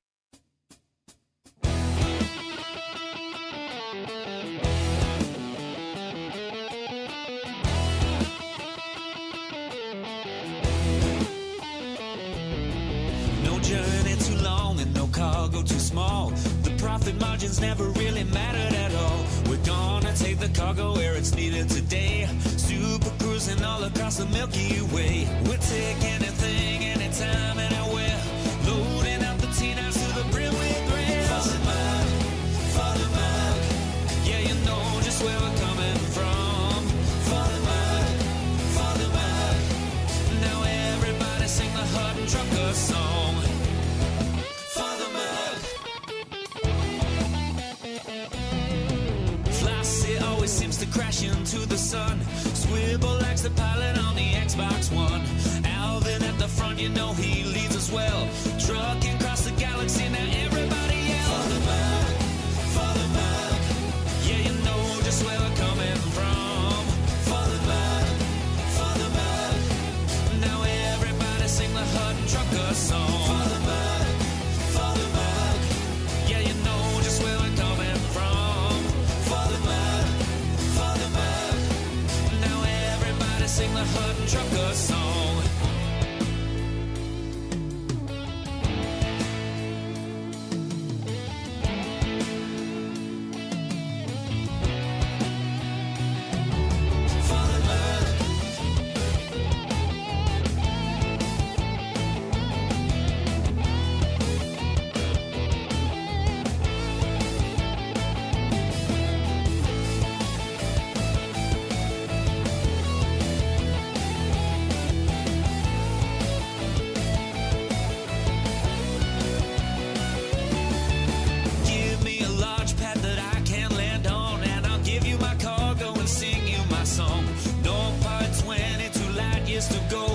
No journey too long and no cargo too small. The profit margins never really mattered at all. We're gonna take the cargo where it's needed today. Super cruising all across the Milky Way. We'll take anything, anytime, anywhere. Loading up the T-9s to the brim with grace. For the mug, yeah, you know just where we're coming from. For the mug, now everybody sing the Hutton Trucker song. For the mug. Flossy always seems to crash into the sun. Swivel likes the pilot on the Xbox One. Alvin at the front, you know he leads us well. Trucking across the galaxy, now everybody yell. Father Mac, Father Mac. Yeah, you know just where we're coming from. Father Mac, Father Mac. Now everybody sing the Hutton Trucker song. Father Mac, Father Mac. Yeah, you know just where we're coming from. Father Mac, Father Mac. Now everybody sing the Hutton Trucker song. Give me a large pad that I can land on, and I'll give you my cargo and sing you my song. No part 22 light years to go.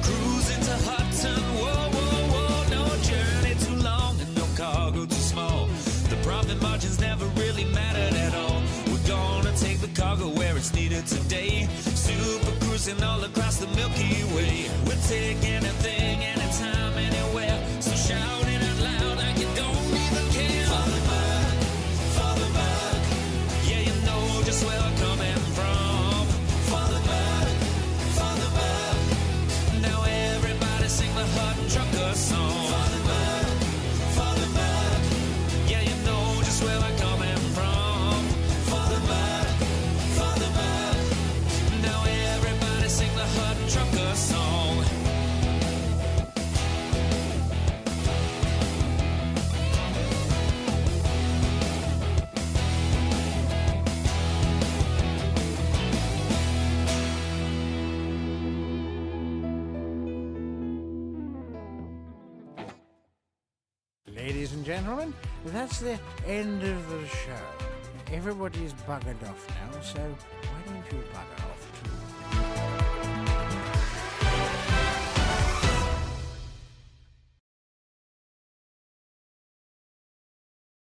Cruising to Hutton, whoa, whoa, whoa. No journey too long and no cargo too small. The profit margins never really mattered at all. We're gonna take the cargo where it's needed today. Super cruising all across the Milky Way. We'll take anything, anytime, anywhere. So shout it out loud like you don't even care. Father Mac, Father Mac. Yeah, you know just where we're coming from. Father Mac, Father Mac. Now everybody sing the Hutton Trucker song. Father Mac, Father Mac. Yeah, you know just where we're coming from. Father Mac, Father Mac. Now everybody sing the Hutton Trucker song. Ladies and gentlemen, that's the end of the show. Everybody's buggered off now, so why don't you bugger